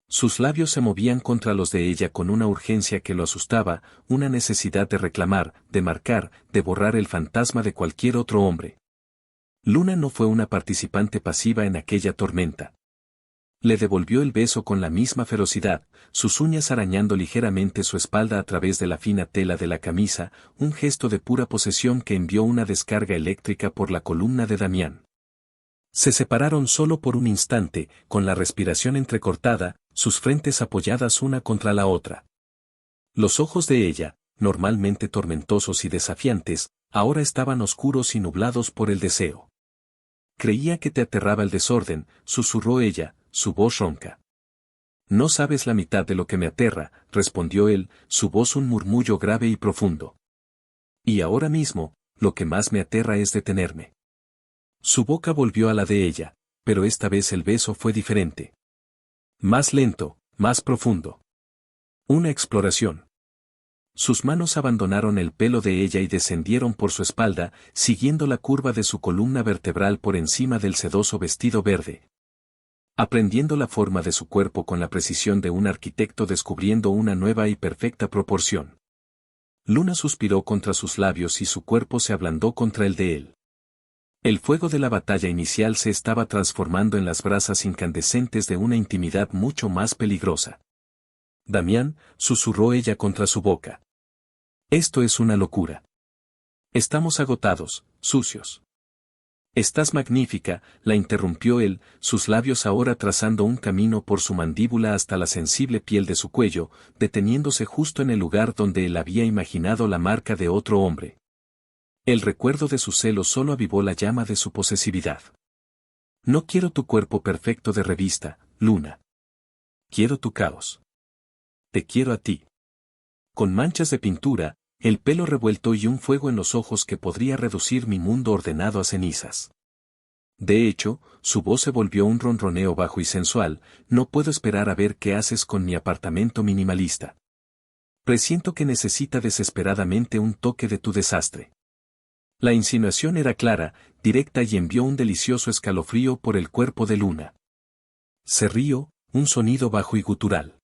Speaker 1: Sus labios se movían contra los de ella con una urgencia que lo asustaba, una necesidad de reclamar, de marcar, de borrar el fantasma de cualquier otro hombre. Luna no fue una participante pasiva en aquella tormenta. Le devolvió el beso con la misma ferocidad, sus uñas arañando ligeramente su espalda a través de la fina tela de la camisa, un gesto de pura posesión que envió una descarga eléctrica por la columna de Damián. Se separaron solo por un instante, con la respiración entrecortada, sus frentes apoyadas una contra la otra. Los ojos de ella, normalmente tormentosos y desafiantes, ahora estaban oscuros y nublados por el deseo. Creía que te aterraba el desorden, susurró ella, su voz ronca. No sabes la mitad de lo que me aterra, respondió él, su voz un murmullo grave y profundo. Y ahora mismo, lo que más me aterra es detenerme. Su boca volvió a la de ella, pero esta vez el beso fue diferente. Más lento, más profundo. Una exploración. Sus manos abandonaron el pelo de ella y descendieron por su espalda, siguiendo la curva de su columna vertebral por encima del sedoso vestido verde. Aprendiendo la forma de su cuerpo con la precisión de un arquitecto descubriendo una nueva y perfecta proporción. Luna suspiró contra sus labios y su cuerpo se ablandó contra el de él. El fuego de la batalla inicial se estaba transformando en las brasas incandescentes de una intimidad mucho más peligrosa. Damián, susurró ella contra su boca. Esto es una locura. Estamos agotados, sucios. Estás magnífica, la interrumpió él, sus labios ahora trazando un camino por su mandíbula hasta la sensible piel de su cuello, deteniéndose justo en el lugar donde él había imaginado la marca de otro hombre. El recuerdo de su celo solo avivó la llama de su posesividad. No quiero tu cuerpo perfecto de revista, Luna. Quiero tu caos. Te quiero a ti. Con manchas de pintura, el pelo revuelto y un fuego en los ojos que podría reducir mi mundo ordenado a cenizas. De hecho, su voz se volvió un ronroneo bajo y sensual, no puedo esperar a ver qué haces con mi apartamento minimalista. Presiento que necesita desesperadamente un toque de tu desastre. La insinuación era clara, directa y envió un delicioso escalofrío por el cuerpo de Luna. Se rió, un sonido bajo y gutural.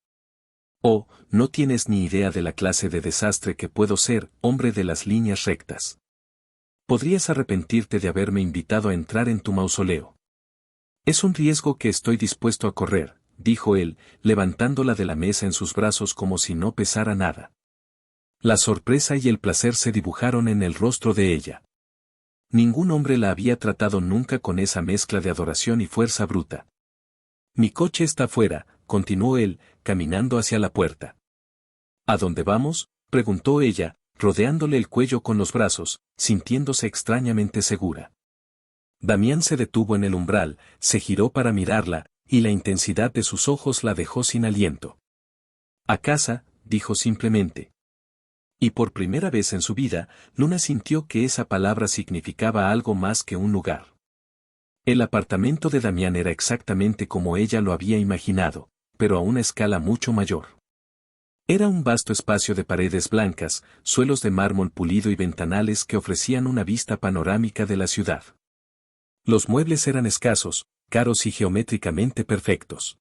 Speaker 1: Oh, no tienes ni idea de la clase de desastre que puedo ser, hombre de las líneas rectas. Podrías arrepentirte de haberme invitado a entrar en tu mausoleo. Es un riesgo que estoy dispuesto a correr, dijo él, levantándola de la mesa en sus brazos como si no pesara nada. La sorpresa y el placer se dibujaron en el rostro de ella. Ningún hombre la había tratado nunca con esa mezcla de adoración y fuerza bruta. Mi coche está fuera, continuó él, caminando hacia la puerta. ¿A dónde vamos?, preguntó ella, rodeándole el cuello con los brazos, sintiéndose extrañamente segura. Damián se detuvo en el umbral, se giró para mirarla, y la intensidad de sus ojos la dejó sin aliento. A casa, dijo simplemente. Y por primera vez en su vida, Luna sintió que esa palabra significaba algo más que un lugar. El apartamento de Damián era exactamente como ella lo había imaginado, pero a una escala mucho mayor. Era un vasto espacio de paredes blancas, suelos de mármol pulido y ventanales que ofrecían una vista panorámica de la ciudad. Los muebles eran escasos, caros y geométricamente perfectos.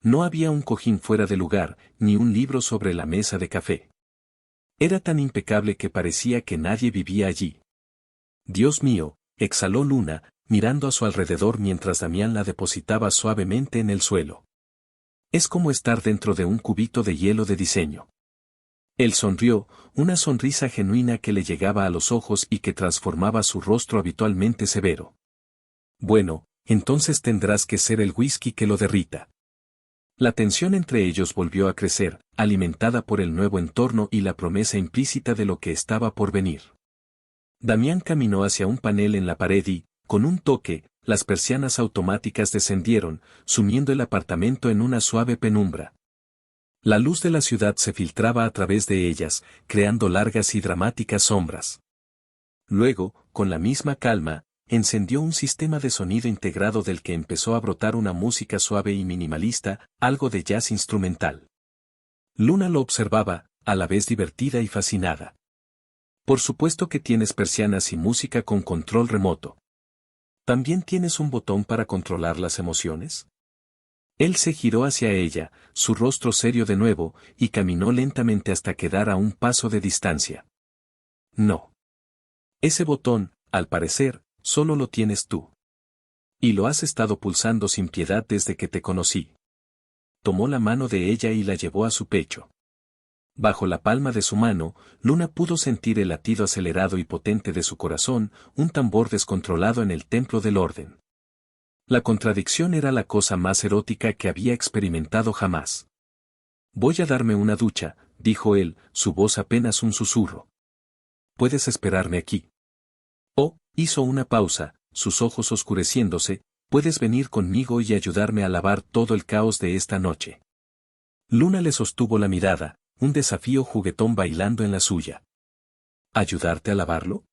Speaker 1: No había un cojín fuera de lugar, ni un libro sobre la mesa de café. Era tan impecable que parecía que nadie vivía allí. Dios mío, exhaló Luna, mirando a su alrededor mientras Damián la depositaba suavemente en el suelo. Es como estar dentro de un cubito de hielo de diseño. Él sonrió, una sonrisa genuina que le llegaba a los ojos y que transformaba su rostro habitualmente severo. Bueno, entonces tendrás que ser el whisky que lo derrita. La tensión entre ellos volvió a crecer, alimentada por el nuevo entorno y la promesa implícita de lo que estaba por venir. Damián caminó hacia un panel en la pared y, con un toque, las persianas automáticas descendieron, sumiendo el apartamento en una suave penumbra. La luz de la ciudad se filtraba a través de ellas, creando largas y dramáticas sombras. Luego, con la misma calma, encendió un sistema de sonido integrado del que empezó a brotar una música suave y minimalista, algo de jazz instrumental. Luna lo observaba, a la vez divertida y fascinada. Por supuesto que tienes persianas y música con control remoto. ¿También tienes un botón para controlar las emociones? Él se giró hacia ella, su rostro serio de nuevo, y caminó lentamente hasta quedar a un paso de distancia. No. Ese botón, al parecer, solo lo tienes tú. Y lo has estado pulsando sin piedad desde que te conocí. Tomó la mano de ella y la llevó a su pecho. Bajo la palma de su mano, Luna pudo sentir el latido acelerado y potente de su corazón, un tambor descontrolado en el templo del orden. La contradicción era la cosa más erótica que había experimentado jamás. Voy a darme una ducha, dijo él, su voz apenas un susurro. ¿Puedes esperarme aquí? Oh, hizo una pausa, sus ojos oscureciéndose, puedes venir conmigo y ayudarme a lavar todo el caos de esta noche. Luna le sostuvo la mirada, un desafío juguetón bailando en la suya. ¿Ayudarte a lavarlo?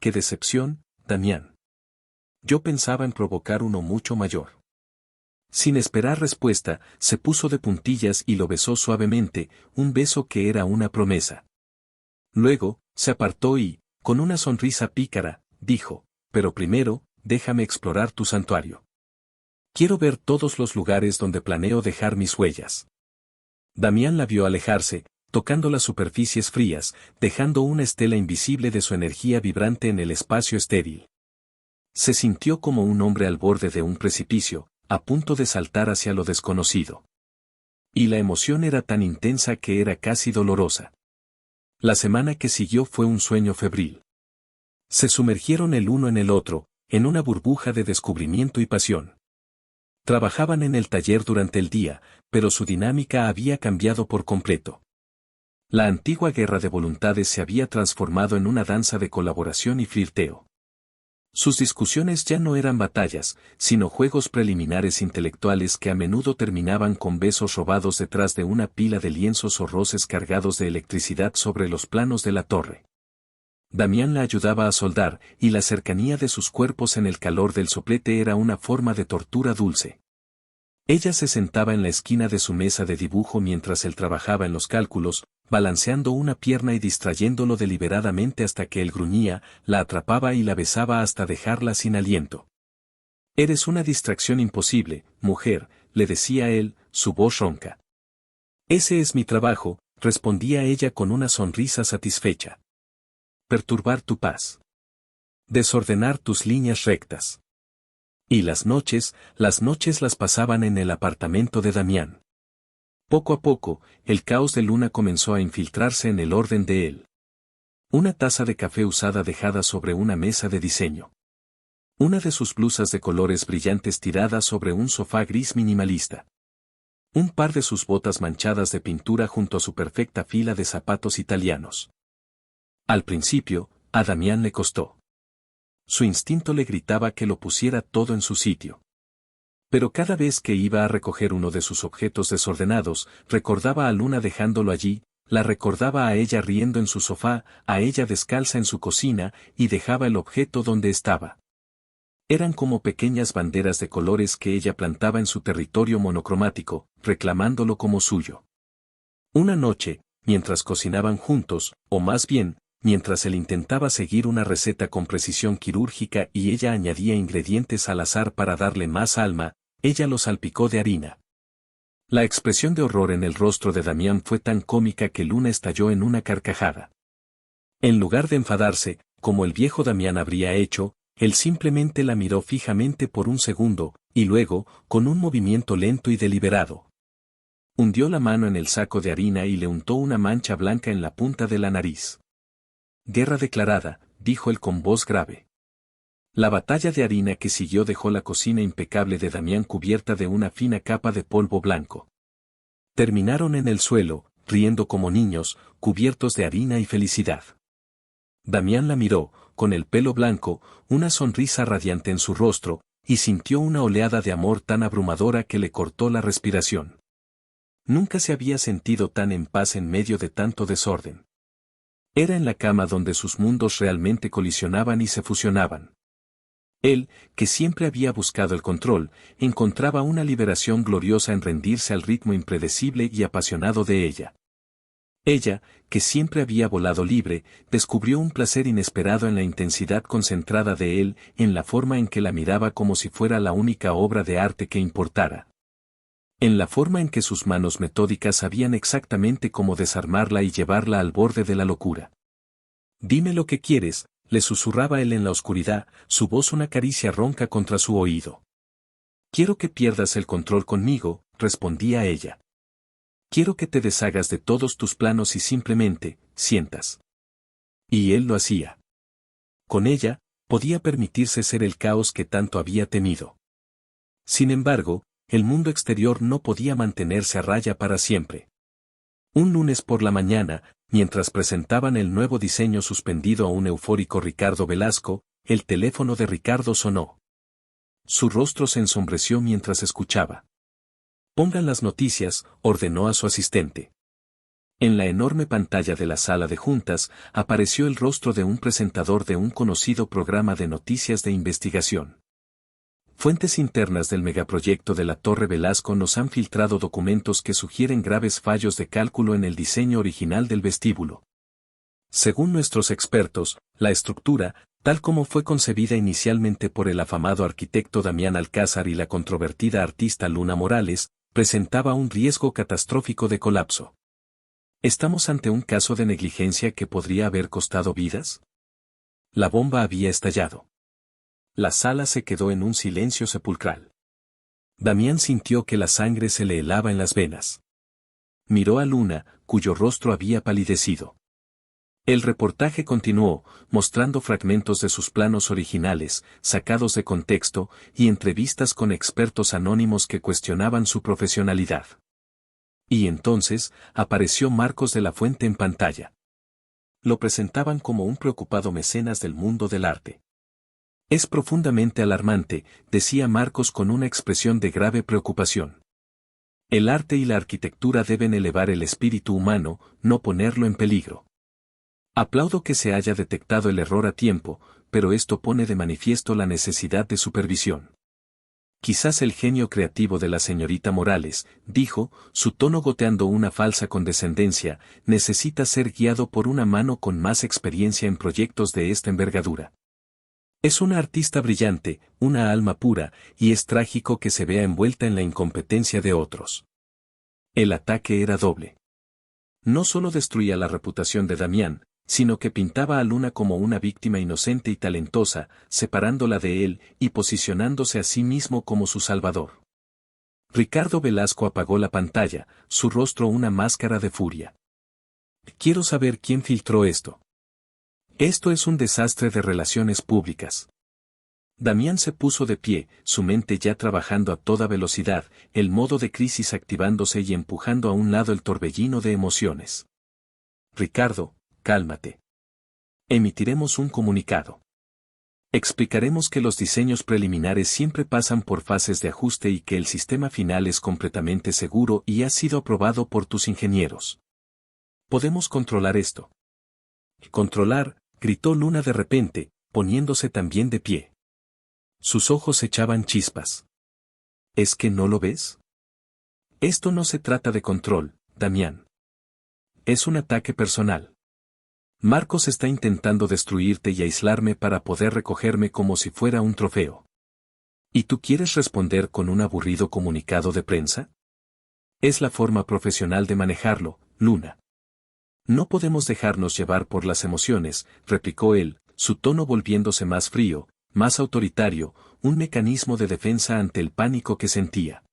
Speaker 1: ¡Qué decepción, Damián! Yo pensaba en provocar uno mucho mayor. Sin esperar respuesta, se puso de puntillas y lo besó suavemente, un beso que era una promesa. Luego, se apartó y, con una sonrisa pícara, dijo, pero primero, déjame explorar tu santuario. Quiero ver todos los lugares donde planeo dejar mis huellas. Damián la vio alejarse, tocando las superficies frías, dejando una estela invisible de su energía vibrante en el espacio estéril. Se sintió como un hombre al borde de un precipicio, a punto de saltar hacia lo desconocido. Y la emoción era tan intensa que era casi dolorosa. La semana que siguió fue un sueño febril. Se sumergieron el uno en el otro, en una burbuja de descubrimiento y pasión. Trabajaban en el taller durante el día, pero su dinámica había cambiado por completo. La antigua guerra de voluntades se había transformado en una danza de colaboración y flirteo. Sus discusiones ya no eran batallas, sino juegos preliminares intelectuales que a menudo terminaban con besos robados detrás de una pila de lienzos o roces cargados de electricidad sobre los planos de la torre. Damián la ayudaba a soldar, y la cercanía de sus cuerpos en el calor del soplete era una forma de tortura dulce. Ella se sentaba en la esquina de su mesa de dibujo mientras él trabajaba en los cálculos, balanceando una pierna y distrayéndolo deliberadamente hasta que él gruñía, la atrapaba y la besaba hasta dejarla sin aliento. «Eres una distracción imposible, mujer», le decía él, su voz ronca. «Ese es mi trabajo», respondía ella con una sonrisa satisfecha. «Perturbar tu paz. Desordenar tus líneas rectas». Y las noches las pasaban en el apartamento de Damián. Poco a poco, el caos de Luna comenzó a infiltrarse en el orden de él. Una taza de café usada dejada sobre una mesa de diseño. Una de sus blusas de colores brillantes tirada sobre un sofá gris minimalista. Un par de sus botas manchadas de pintura junto a su perfecta fila de zapatos italianos. Al principio, a Damián le costó. Su instinto le gritaba que lo pusiera todo en su sitio. Pero cada vez que iba a recoger uno de sus objetos desordenados, recordaba a Luna dejándolo allí, la recordaba a ella riendo en su sofá, a ella descalza en su cocina, y dejaba el objeto donde estaba. Eran como pequeñas banderas de colores que ella plantaba en su territorio monocromático, reclamándolo como suyo. Una noche, mientras cocinaban juntos, o más bien, mientras él intentaba seguir una receta con precisión quirúrgica y ella añadía ingredientes al azar para darle más alma, ella lo salpicó de harina. La expresión de horror en el rostro de Damián fue tan cómica que Luna estalló en una carcajada. En lugar de enfadarse, como el viejo Damián habría hecho, él simplemente la miró fijamente por un segundo, y luego, con un movimiento lento y deliberado, hundió la mano en el saco de harina y le untó una mancha blanca en la punta de la nariz. «Guerra declarada», dijo él con voz grave. La batalla de harina que siguió dejó la cocina impecable de Damián cubierta de una fina capa de polvo blanco. Terminaron en el suelo, riendo como niños, cubiertos de harina y felicidad. Damián la miró, con el pelo blanco, una sonrisa radiante en su rostro, y sintió una oleada de amor tan abrumadora que le cortó la respiración. Nunca se había sentido tan en paz en medio de tanto desorden. Era en la cama donde sus mundos realmente colisionaban y se fusionaban. Él, que siempre había buscado el control, encontraba una liberación gloriosa en rendirse al ritmo impredecible y apasionado de ella. Ella, que siempre había volado libre, descubrió un placer inesperado en la intensidad concentrada de él, en la forma en que la miraba como si fuera la única obra de arte que importara. En la forma en que sus manos metódicas sabían exactamente cómo desarmarla y llevarla al borde de la locura. «Dime lo que quieres», le susurraba él en la oscuridad, su voz una caricia ronca contra su oído. «Quiero que pierdas el control conmigo», respondía ella. «Quiero que te deshagas de todos tus planos y simplemente, sientas». Y él lo hacía. Con ella, podía permitirse ser el caos que tanto había temido. Sin embargo, el mundo exterior no podía mantenerse a raya para siempre. Un lunes por la mañana, mientras presentaban el nuevo diseño suspendido a un eufórico Ricardo Velasco, el teléfono de Ricardo sonó. Su rostro se ensombreció mientras escuchaba. Pongan las noticias, ordenó a su asistente. En la enorme pantalla de la sala de juntas, apareció el rostro de un presentador de un conocido programa de noticias de investigación. Fuentes internas del megaproyecto de la Torre Velasco nos han filtrado documentos que sugieren graves fallos de cálculo en el diseño original del vestíbulo. Según nuestros expertos, la estructura, tal como fue concebida inicialmente por el afamado arquitecto Damián Alcázar y la controvertida artista Luna Morales, presentaba un riesgo catastrófico de colapso. ¿Estamos ante un caso de negligencia que podría haber costado vidas? La bomba había estallado. La sala se quedó en un silencio sepulcral. Damián sintió que la sangre se le helaba en las venas. Miró a Luna, cuyo rostro había palidecido. El reportaje continuó, mostrando fragmentos de sus planos originales, sacados de contexto, y entrevistas con expertos anónimos que cuestionaban su profesionalidad. Y entonces, apareció Marcos de la Fuente en pantalla. Lo presentaban como un preocupado mecenas del mundo del arte. Es profundamente alarmante, decía Marcos con una expresión de grave preocupación. El arte y la arquitectura deben elevar el espíritu humano, no ponerlo en peligro. Aplaudo que se haya detectado el error a tiempo, pero esto pone de manifiesto la necesidad de supervisión. Quizás el genio creativo de la señorita Morales, dijo, su tono goteando una falsa condescendencia, necesita ser guiado por una mano con más experiencia en proyectos de esta envergadura. Es una artista brillante, una alma pura, y es trágico que se vea envuelta en la incompetencia de otros. El ataque era doble. No solo destruía la reputación de Damián, sino que pintaba a Luna como una víctima inocente y talentosa, separándola de él y posicionándose a sí mismo como su salvador. Ricardo Velasco apagó la pantalla, su rostro una máscara de furia. Quiero saber quién filtró esto. Esto es un desastre de relaciones públicas. Damián se puso de pie, su mente ya trabajando a toda velocidad, el modo de crisis activándose y empujando a un lado el torbellino de emociones. Ricardo, cálmate. Emitiremos un comunicado. Explicaremos que los diseños preliminares siempre pasan por fases de ajuste y que el sistema final es completamente seguro y ha sido aprobado por tus ingenieros. Podemos controlar esto. Controlar, gritó Luna de repente, poniéndose también de pie. Sus ojos echaban chispas. ¿Es que no lo ves? Esto no se trata de control, Damián. Es un ataque personal. Marcos está intentando destruirte y aislarme para poder recogerme como si fuera un trofeo. ¿Y tú quieres responder con un aburrido comunicado de prensa? Es la forma profesional de manejarlo, Luna. No podemos dejarnos llevar por las emociones, replicó él, su tono volviéndose más frío, más autoritario, un mecanismo de defensa ante el pánico que sentía.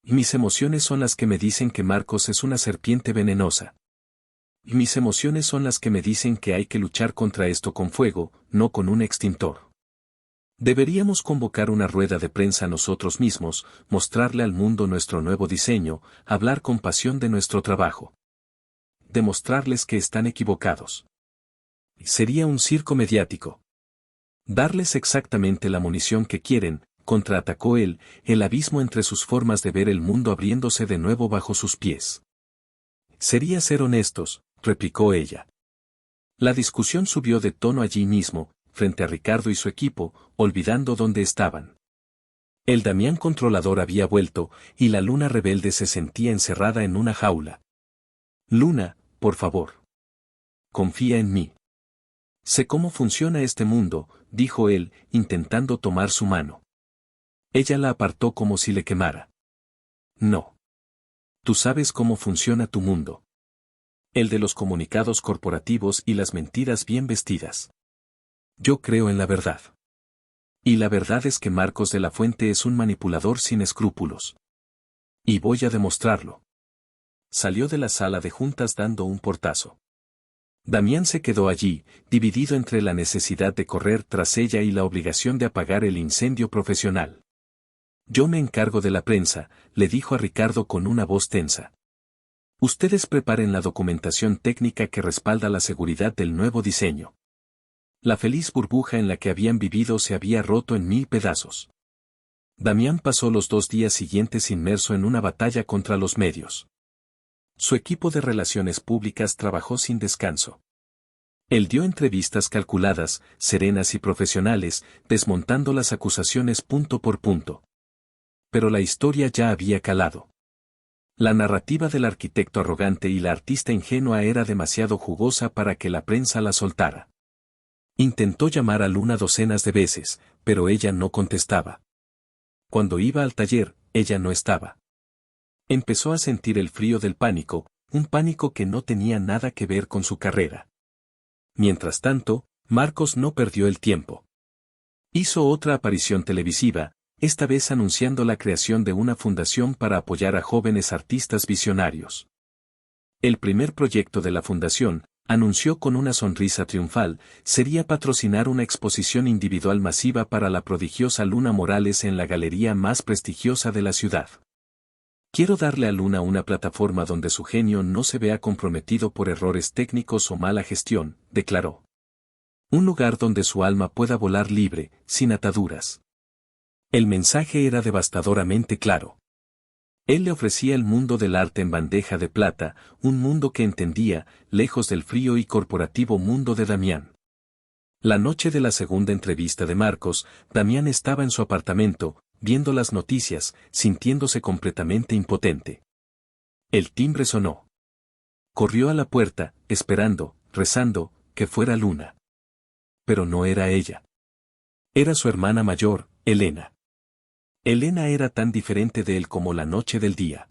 Speaker 1: Mis emociones son las que me dicen que Marcos es una serpiente venenosa. Mis emociones son las que me dicen que hay que luchar contra esto con fuego, no con un extintor. Deberíamos convocar una rueda de prensa nosotros mismos, mostrarle al mundo nuestro nuevo diseño, hablar con pasión de nuestro trabajo. Demostrarles que están equivocados. Sería un circo mediático. Darles exactamente la munición que quieren, contraatacó él, el abismo entre sus formas de ver el mundo abriéndose de nuevo bajo sus pies. Sería ser honestos, replicó ella. La discusión subió de tono allí mismo, frente a Ricardo y su equipo, olvidando dónde estaban. El Damián controlador había vuelto, y la Luna rebelde se sentía encerrada en una jaula. Luna, por favor. Confía en mí. Sé cómo funciona este mundo, dijo él, intentando tomar su mano. Ella la apartó como si le quemara. No. Tú sabes cómo funciona tu mundo. El de los comunicados corporativos y las mentiras bien vestidas. Yo creo en la verdad. Y la verdad es que Marcos de la Fuente es un manipulador sin escrúpulos. Y voy a demostrarlo. Salió de la sala de juntas dando un portazo. Damián se quedó allí, dividido entre la necesidad de correr tras ella y la obligación de apagar el incendio profesional. Yo me encargo de la prensa, le dijo a Ricardo con una voz tensa. Ustedes preparen la documentación técnica que respalda la seguridad del nuevo diseño. La feliz burbuja en la que habían vivido se había roto en 1000 pedazos. Damián pasó los 2 días siguientes inmerso en una batalla contra los medios. Su equipo de relaciones públicas trabajó sin descanso. Él dio entrevistas calculadas, serenas y profesionales, desmontando las acusaciones punto por punto. Pero la historia ya había calado. La narrativa del arquitecto arrogante y la artista ingenua era demasiado jugosa para que la prensa la soltara. Intentó llamar a Luna docenas de veces, pero ella no contestaba. Cuando iba al taller, ella no estaba. Empezó a sentir el frío del pánico, un pánico que no tenía nada que ver con su carrera. Mientras tanto, Marcos no perdió el tiempo. Hizo otra aparición televisiva, esta vez anunciando la creación de una fundación para apoyar a jóvenes artistas visionarios. El primer proyecto de la fundación, anunció con una sonrisa triunfal, sería patrocinar una exposición individual masiva para la prodigiosa Luna Morales en la galería más prestigiosa de la ciudad. Quiero darle a Luna una plataforma donde su genio no se vea comprometido por errores técnicos o mala gestión, declaró. Un lugar donde su alma pueda volar libre, sin ataduras. El mensaje era devastadoramente claro. Él le ofrecía el mundo del arte en bandeja de plata, un mundo que entendía, lejos del frío y corporativo mundo de Damián. La noche de la segunda entrevista de Marcos, Damián estaba en su apartamento, viendo las noticias, sintiéndose completamente impotente. El timbre sonó. Corrió a la puerta, esperando, rezando, que fuera Luna. Pero no era ella. Era su hermana mayor, Elena. Elena era tan diferente de él como la noche del día.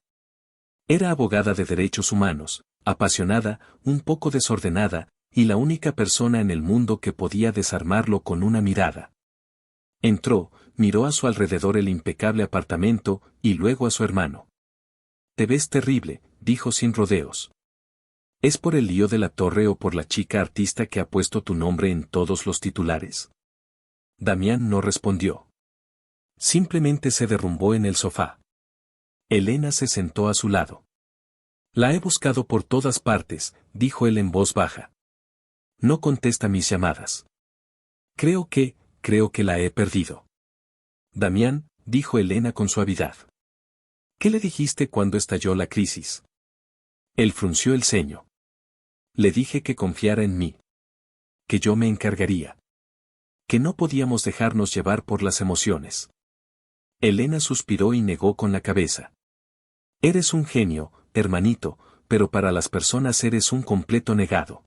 Speaker 1: Era abogada de derechos humanos, apasionada, un poco desordenada, y la única persona en el mundo que podía desarmarlo con una mirada. Entró, miró a su alrededor el impecable apartamento, y luego a su hermano. «Te ves terrible», dijo sin rodeos. ¿Es por el lío de la torre o por la chica artista que ha puesto tu nombre en todos los titulares? Damián no respondió. Simplemente se derrumbó en el sofá. Elena se sentó a su lado. «La he buscado por todas partes», dijo él en voz baja. «No contesta mis llamadas. Creo que la he perdido». «Damián», dijo Elena con suavidad. «¿Qué le dijiste cuando estalló la crisis?» Él frunció el ceño. «Le dije que confiara en mí. Que yo me encargaría. Que no podíamos dejarnos llevar por las emociones». Elena suspiró y negó con la cabeza. «Eres un genio, hermanito, pero para las personas eres un completo negado.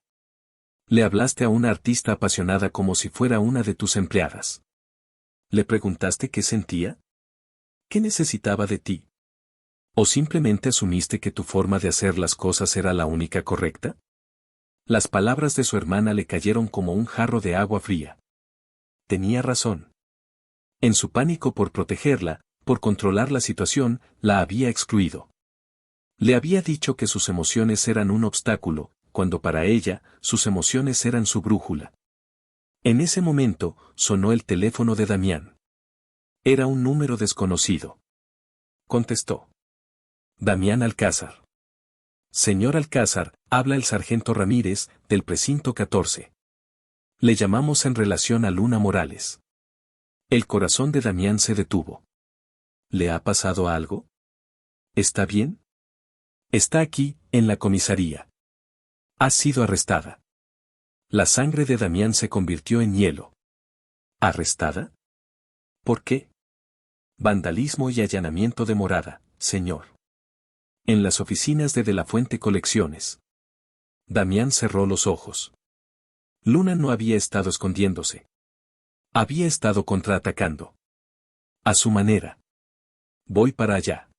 Speaker 1: Le hablaste a una artista apasionada como si fuera una de tus empleadas. ¿Le preguntaste qué sentía? ¿Qué necesitaba de ti? ¿O simplemente asumiste que tu forma de hacer las cosas era la única correcta?» Las palabras de su hermana le cayeron como un jarro de agua fría. Tenía razón. En su pánico por protegerla, por controlar la situación, la había excluido. Le había dicho que sus emociones eran un obstáculo, cuando para ella, sus emociones eran su brújula. En ese momento, sonó el teléfono de Damián. Era un número desconocido. Contestó. Damián Alcázar. «Señor Alcázar», habla el sargento Ramírez, del precinto 14. «Le llamamos en relación a Luna Morales». El corazón de Damián se detuvo. ¿Le ha pasado algo? ¿Está bien? Está aquí, en la comisaría. Ha sido arrestada. La sangre de Damián se convirtió en hielo. ¿Arrestada? ¿Por qué? Vandalismo y allanamiento de morada, señor. En las oficinas de la Fuente Colecciones. Damián cerró los ojos. Luna no había estado escondiéndose. Había estado contraatacando. A su manera. «Voy para allá».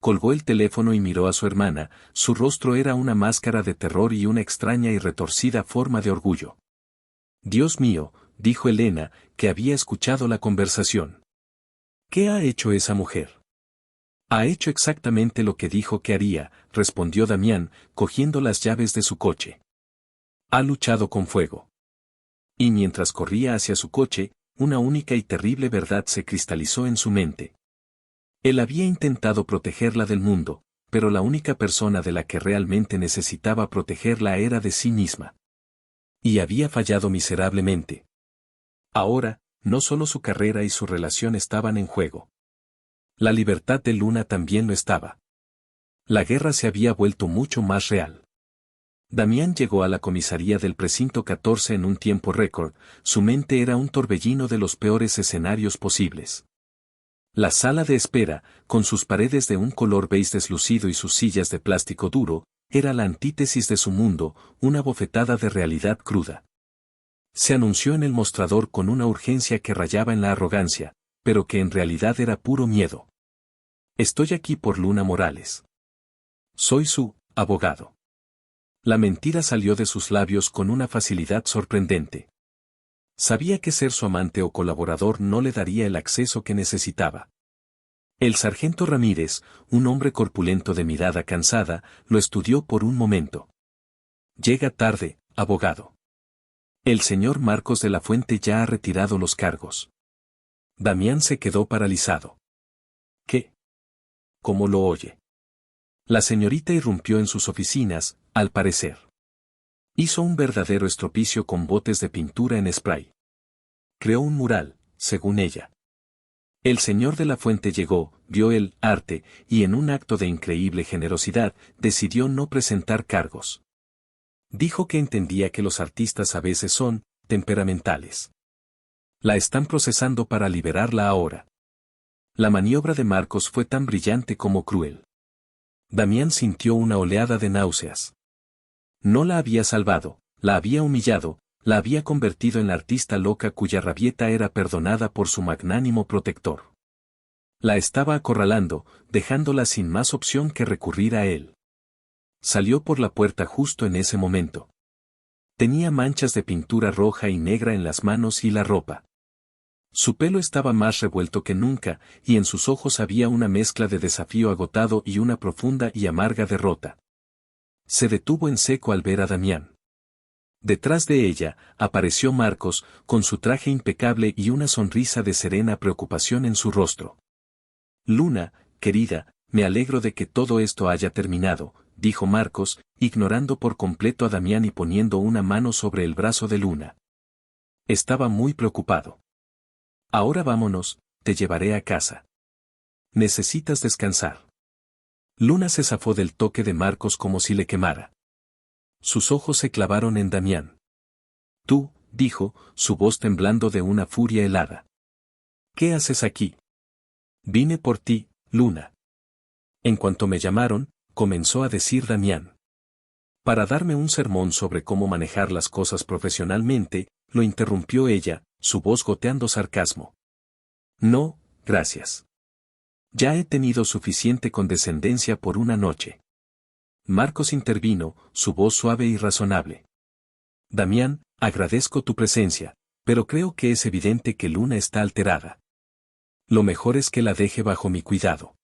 Speaker 1: Colgó el teléfono y miró a su hermana, su rostro era una máscara de terror y una extraña y retorcida forma de orgullo. «Dios mío», dijo Elena, que había escuchado la conversación. «¿Qué ha hecho esa mujer?» «Ha hecho exactamente lo que dijo que haría», respondió Damián, cogiendo las llaves de su coche. «Ha luchado con fuego». Y mientras corría hacia su coche, una única y terrible verdad se cristalizó en su mente. Él había intentado protegerla del mundo, pero la única persona de la que realmente necesitaba protegerla era de sí misma. Y había fallado miserablemente. Ahora, No solo su carrera y su relación estaban en juego. La libertad de Luna también lo estaba. La guerra se había vuelto mucho más real. Damián llegó a la comisaría del precinto 14 en un tiempo récord, su mente era un torbellino de los peores escenarios posibles. La sala de espera, con sus paredes de un color beige deslucido y sus sillas de plástico duro, era la antítesis de su mundo, una bofetada de realidad cruda. Se anunció en el mostrador con una urgencia que rayaba en la arrogancia, pero que en realidad era puro miedo. Estoy aquí por Luna Morales. Soy su abogado. La mentira salió de sus labios con una facilidad sorprendente. Sabía que ser su amante o colaborador no le daría el acceso que necesitaba. El sargento Ramírez, un hombre corpulento de mirada cansada, lo estudió por un momento. Llega tarde, abogado. El señor Marcos de la Fuente ya ha retirado los cargos. Damián se quedó paralizado. ¿Qué? ¿Cómo lo oye? La señorita irrumpió en sus oficinas, al parecer. Hizo un verdadero estropicio con botes de pintura en spray. Creó un mural, según ella. El señor de la Fuente llegó, vio el arte, y en un acto de increíble generosidad, decidió no presentar cargos. Dijo que entendía que los artistas a veces son temperamentales. La están procesando para liberarla ahora. La maniobra de Marcos fue tan brillante como cruel. Damián sintió una oleada de náuseas. No la había salvado, la había humillado, la había convertido en la artista loca cuya rabieta era perdonada por su magnánimo protector. La estaba acorralando, dejándola sin más opción que recurrir a él. Salió por la puerta justo en ese momento. Tenía manchas de pintura roja y negra en las manos y la ropa. Su pelo estaba más revuelto que nunca, y en sus ojos había una mezcla de desafío agotado y una profunda y amarga derrota. Se detuvo en seco al ver a Damián. Detrás de ella, apareció Marcos, con su traje impecable y una sonrisa de serena preocupación en su rostro. Luna, querida, me alegro de que todo esto haya terminado, dijo Marcos, ignorando por completo a Damián y poniendo una mano sobre el brazo de Luna. Estaba muy preocupado. Ahora vámonos, te llevaré a casa. Necesitas descansar. Luna se zafó del toque de Marcos como si le quemara. Sus ojos se clavaron en Damián. Tú, dijo, su voz temblando de una furia helada. ¿Qué haces aquí? Vine por ti, Luna. En cuanto me llamaron, comenzó a decir Damián. Para darme un sermón sobre cómo manejar las cosas profesionalmente, lo interrumpió ella, su voz goteando sarcasmo. No, gracias. Ya he tenido suficiente condescendencia por una noche. Marcos intervino, su voz suave y razonable. Damián, agradezco tu presencia, pero creo que es evidente que Luna está alterada. Lo mejor es que la deje bajo mi cuidado.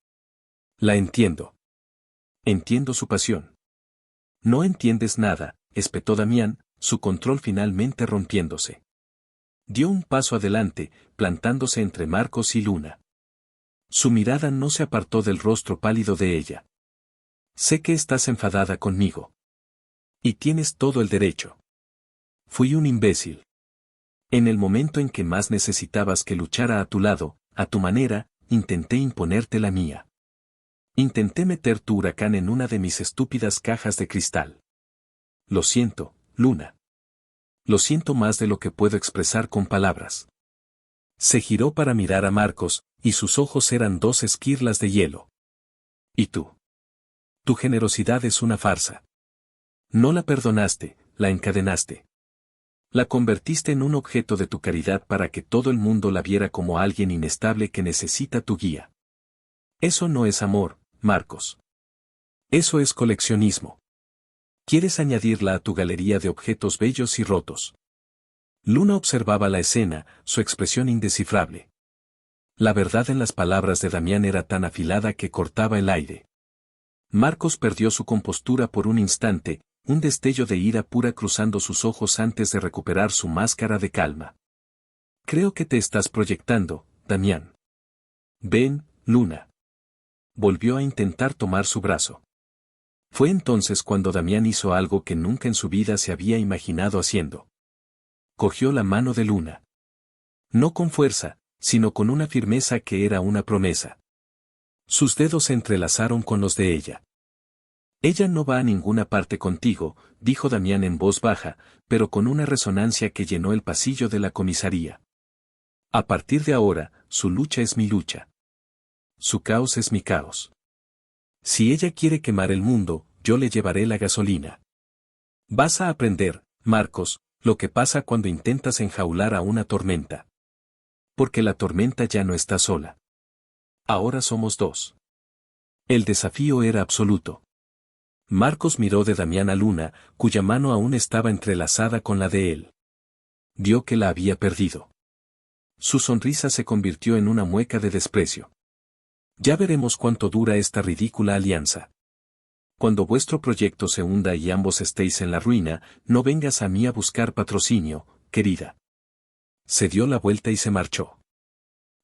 Speaker 1: La entiendo. Entiendo su pasión. No entiendes nada, espetó Damián, su control finalmente rompiéndose. Dio un paso adelante, plantándose entre Marcos y Luna. Su mirada no se apartó del rostro pálido de ella. Sé que estás enfadada conmigo. Y tienes todo el derecho. Fui un imbécil. En el momento en que más necesitabas que luchara a tu lado, a tu manera, intenté imponerte la mía. Intenté meter tu huracán en una de mis estúpidas cajas de cristal. Lo siento, Luna. Lo siento más de lo que puedo expresar con palabras. Se giró para mirar a Marcos, y sus ojos eran dos esquirlas de hielo. ¿Y tú? Tu generosidad es una farsa. No la perdonaste, la encadenaste. La convertiste en un objeto de tu caridad para que todo el mundo la viera como alguien inestable que necesita tu guía. Eso no es amor, Marcos. Eso es coleccionismo. Quieres añadirla a tu galería de objetos bellos y rotos. Luna observaba la escena, su expresión indescifrable. La verdad en las palabras de Damián era tan afilada que cortaba el aire. Marcos perdió su compostura por un instante, un destello de ira pura cruzando sus ojos antes de recuperar su máscara de calma. Creo que te estás proyectando, Damián. Ven, Luna. Volvió a intentar tomar su brazo. Fue entonces cuando Damián hizo algo que nunca en su vida se había imaginado haciendo. Cogió la mano de Luna. No con fuerza, sino con una firmeza que era una promesa. Sus dedos se entrelazaron con los de ella. Ella no va a ninguna parte contigo, dijo Damián en voz baja, pero con una resonancia que llenó el pasillo de la comisaría. A partir de ahora, su lucha es mi lucha. Su caos es mi caos. Si ella quiere quemar el mundo, yo le llevaré la gasolina. Vas a aprender, Marcos, lo que pasa cuando intentas enjaular a una tormenta. Porque la tormenta ya no está sola. Ahora somos dos. El desafío era absoluto. Marcos miró de Damián a Luna, cuya mano aún estaba entrelazada con la de él. Vio que la había perdido. Su sonrisa se convirtió en una mueca de desprecio. Ya veremos cuánto dura esta ridícula alianza. Cuando vuestro proyecto se hunda y ambos estéis en la ruina, no vengas a mí a buscar patrocinio, querida. Se dio la vuelta y se marchó.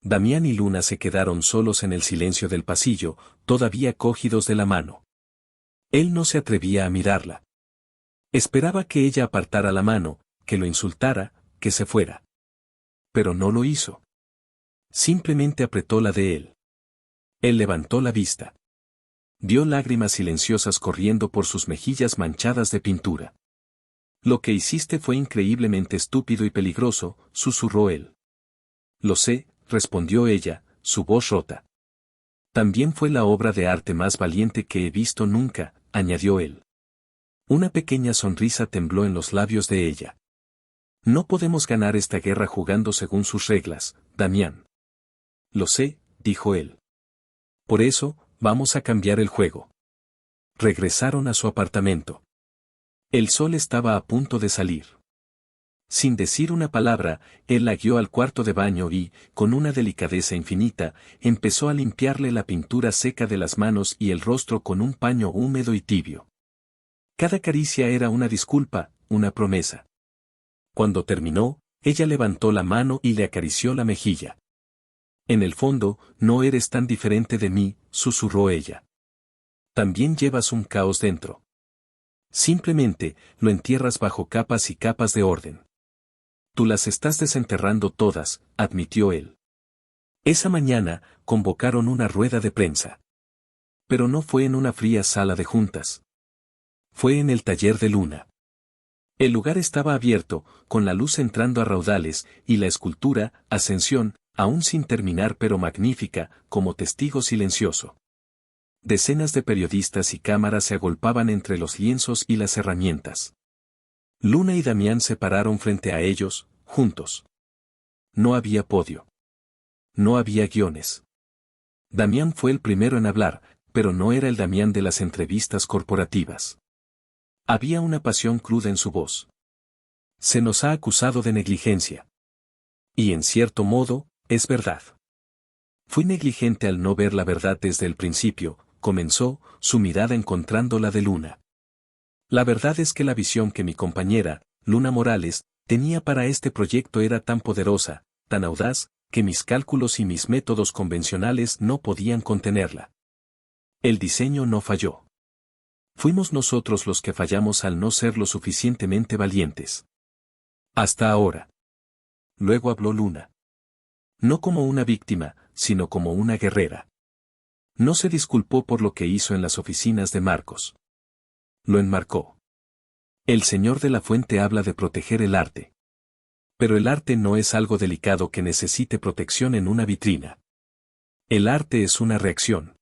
Speaker 1: Damián y Luna se quedaron solos en el silencio del pasillo, todavía cogidos de la mano. Él no se atrevía a mirarla. Esperaba que ella apartara la mano, que lo insultara, que se fuera. Pero no lo hizo. Simplemente apretó la de él. Él levantó la vista. Vio lágrimas silenciosas corriendo por sus mejillas manchadas de pintura. Lo que hiciste fue increíblemente estúpido y peligroso, susurró él. Lo sé, respondió ella, su voz rota. También fue la obra de arte más valiente que he visto nunca, añadió él. Una pequeña sonrisa tembló en los labios de ella. No podemos ganar esta guerra jugando según sus reglas, Damián. Lo sé, dijo él. Por eso, vamos a cambiar el juego. Regresaron a su apartamento. El sol estaba a punto de salir. Sin decir una palabra, él la guió al cuarto de baño y, con una delicadeza infinita, empezó a limpiarle la pintura seca de las manos y el rostro con un paño húmedo y tibio. Cada caricia era una disculpa, una promesa. Cuando terminó, ella levantó la mano y le acarició la mejilla. En el fondo, no eres tan diferente de mí, susurró ella. También llevas un caos dentro. Simplemente, lo entierras bajo capas y capas de orden. Tú las estás desenterrando todas, admitió él. Esa mañana, convocaron una rueda de prensa. Pero no fue en una fría sala de juntas. Fue en el taller de Luna. El lugar estaba abierto, con la luz entrando a raudales, y la escultura, Ascensión, aún sin terminar pero magnífica, como testigo silencioso. Decenas de periodistas y cámaras se agolpaban entre los lienzos y las herramientas. Luna y Damián se pararon frente a ellos, juntos. No había podio. No había guiones. Damián fue el primero en hablar, pero no era el Damián de las entrevistas corporativas. Había una pasión cruda en su voz. Se nos ha acusado de negligencia. Y en cierto modo, es verdad. Fui negligente al no ver la verdad desde el principio, comenzó, su mirada encontrando la de Luna. La verdad es que la visión que mi compañera, Luna Morales, tenía para este proyecto era tan poderosa, tan audaz, que mis cálculos y mis métodos convencionales no podían contenerla. El diseño no falló. Fuimos nosotros los que fallamos al no ser lo suficientemente valientes. Hasta ahora. Luego habló Luna. No como una víctima, sino como una guerrera. No se disculpó por lo que hizo en las oficinas de Marcos. Lo enmarcó. El señor de la Fuente habla de proteger el arte. Pero el arte no es algo delicado que necesite protección en una vitrina. El arte es una reacción.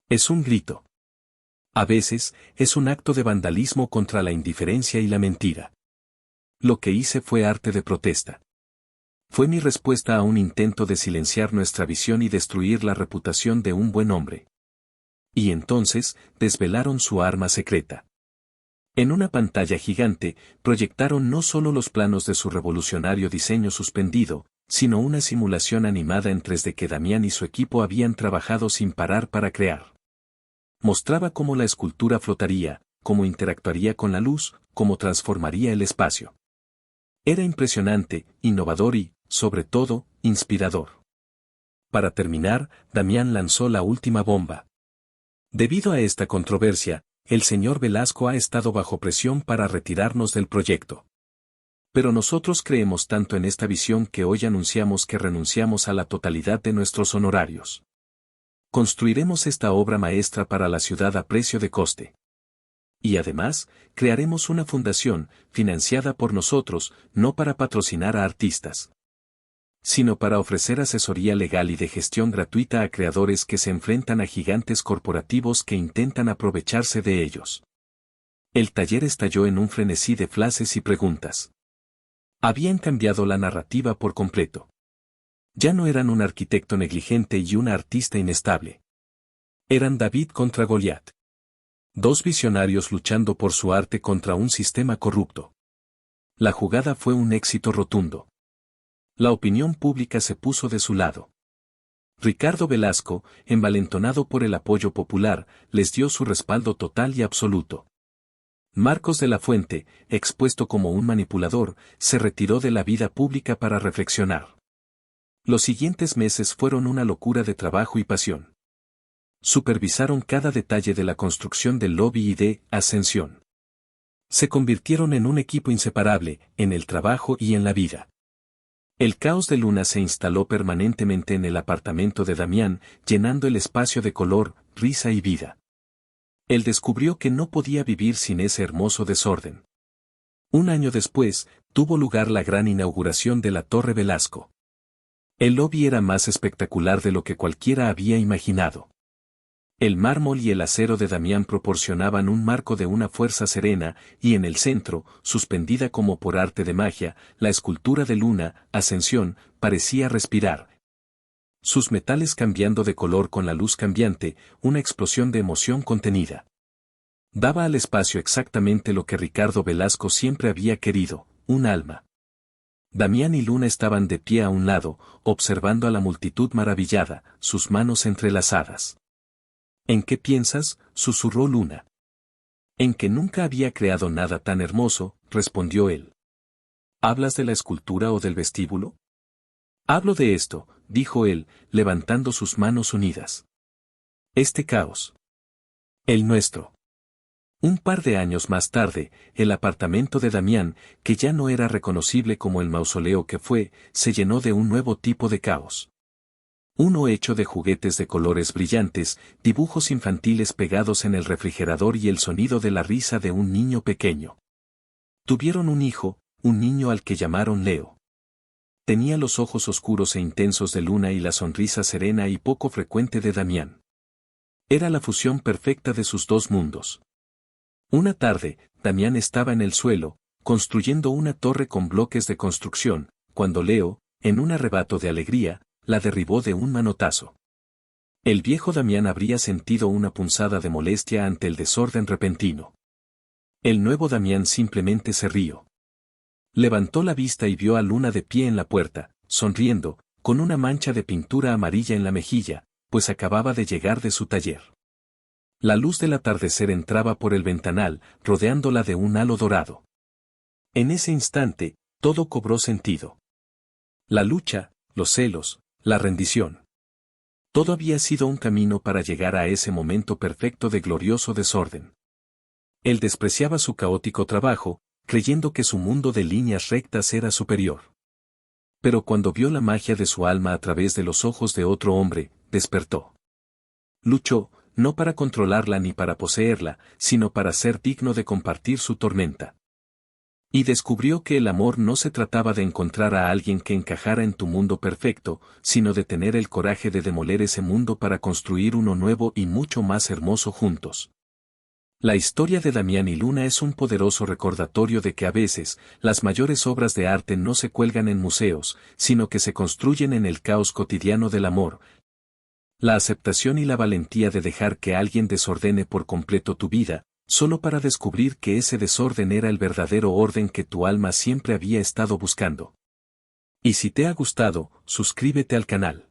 Speaker 1: Es un grito. A veces, es un acto de vandalismo contra la indiferencia y la mentira. Lo que hice fue arte de protesta. Fue mi respuesta a un intento de silenciar nuestra visión y destruir la reputación de un buen hombre. Y entonces, desvelaron su arma secreta. En una pantalla gigante, proyectaron no solo los planos de su revolucionario diseño suspendido, sino una simulación animada en 3D que Damián y su equipo habían trabajado sin parar para crear. Mostraba cómo la escultura flotaría, cómo interactuaría con la luz, cómo transformaría el espacio. Era impresionante, innovador y, sobre todo, inspirador. Para terminar, Damián lanzó la última bomba. Debido a esta controversia, el señor Velasco ha estado bajo presión para retirarnos del proyecto. Pero nosotros creemos tanto en esta visión que hoy anunciamos que renunciamos a la totalidad de nuestros honorarios. Construiremos esta obra maestra para la ciudad a precio de coste. Y además, crearemos una fundación, financiada por nosotros, no para patrocinar a artistas, sino para ofrecer asesoría legal y de gestión gratuita a creadores que se enfrentan a gigantes corporativos que intentan aprovecharse de ellos. El taller estalló en un frenesí de frases y preguntas. Habían cambiado la narrativa por completo. Ya no eran un arquitecto negligente y una artista inestable. Eran David contra Goliat. Dos visionarios luchando por su arte contra un sistema corrupto. La jugada fue un éxito rotundo. La opinión pública se puso de su lado. Ricardo Velasco, envalentonado por el apoyo popular, les dio su respaldo total y absoluto. Marcos de la Fuente, expuesto como un manipulador, se retiró de la vida pública para reflexionar. Los siguientes meses fueron una locura de trabajo y pasión. Supervisaron cada detalle de la construcción del lobby y de Ascensión. Se convirtieron en un equipo inseparable, en el trabajo y en la vida. El caos de Luna se instaló permanentemente en el apartamento de Damián, llenando el espacio de color, risa y vida. Él descubrió que no podía vivir sin ese hermoso desorden. Un año después, tuvo lugar la gran inauguración de la Torre Velasco. El lobby era más espectacular de lo que cualquiera había imaginado. El mármol y el acero de Damián proporcionaban un marco de una fuerza serena, y en el centro, suspendida como por arte de magia, la escultura de Luna, Ascensión, parecía respirar. Sus metales cambiando de color con la luz cambiante, una explosión de emoción contenida. Daba al espacio exactamente lo que Ricardo Velasco siempre había querido, un alma. Damián y Luna estaban de pie a un lado, observando a la multitud maravillada, sus manos entrelazadas. ¿En qué piensas?, susurró Luna. En que nunca había creado nada tan hermoso, respondió él. ¿Hablas de la escultura o del vestíbulo? Hablo de esto, dijo él, levantando sus manos unidas. Este caos. El nuestro. Un par de años más tarde, el apartamento de Damián, que ya no era reconocible como el mausoleo que fue, se llenó de un nuevo tipo de caos. Uno hecho de juguetes de colores brillantes, dibujos infantiles pegados en el refrigerador y el sonido de la risa de un niño pequeño. Tuvieron un hijo, un niño al que llamaron Leo. Tenía los ojos oscuros e intensos de Luna y la sonrisa serena y poco frecuente de Damián. Era la fusión perfecta de sus dos mundos. Una tarde, Damián estaba en el suelo, construyendo una torre con bloques de construcción, cuando Leo, en un arrebato de alegría, la derribó de un manotazo. El viejo Damián habría sentido una punzada de molestia ante el desorden repentino. El nuevo Damián simplemente se rió. Levantó la vista y vio a Luna de pie en la puerta, sonriendo, con una mancha de pintura amarilla en la mejilla, pues acababa de llegar de su taller. La luz del atardecer entraba por el ventanal, rodeándola de un halo dorado. En ese instante, todo cobró sentido. La lucha, los celos, la rendición. Todo había sido un camino para llegar a ese momento perfecto de glorioso desorden. Él despreciaba su caótico trabajo, creyendo que su mundo de líneas rectas era superior. Pero cuando vio la magia de su alma a través de los ojos de otro hombre, despertó. Luchó, no para controlarla ni para poseerla, sino para ser digno de compartir su tormenta. Y descubrió que el amor no se trataba de encontrar a alguien que encajara en tu mundo perfecto, sino de tener el coraje de demoler ese mundo para construir uno nuevo y mucho más hermoso juntos. La historia de Damián y Luna es un poderoso recordatorio de que a veces, las mayores obras de arte no se cuelgan en museos, sino que se construyen en el caos cotidiano del amor. La aceptación y la valentía de dejar que alguien desordene por completo tu vida, solo para descubrir que ese desorden era el verdadero orden que tu alma siempre había estado buscando. Y si te ha gustado, suscríbete al canal.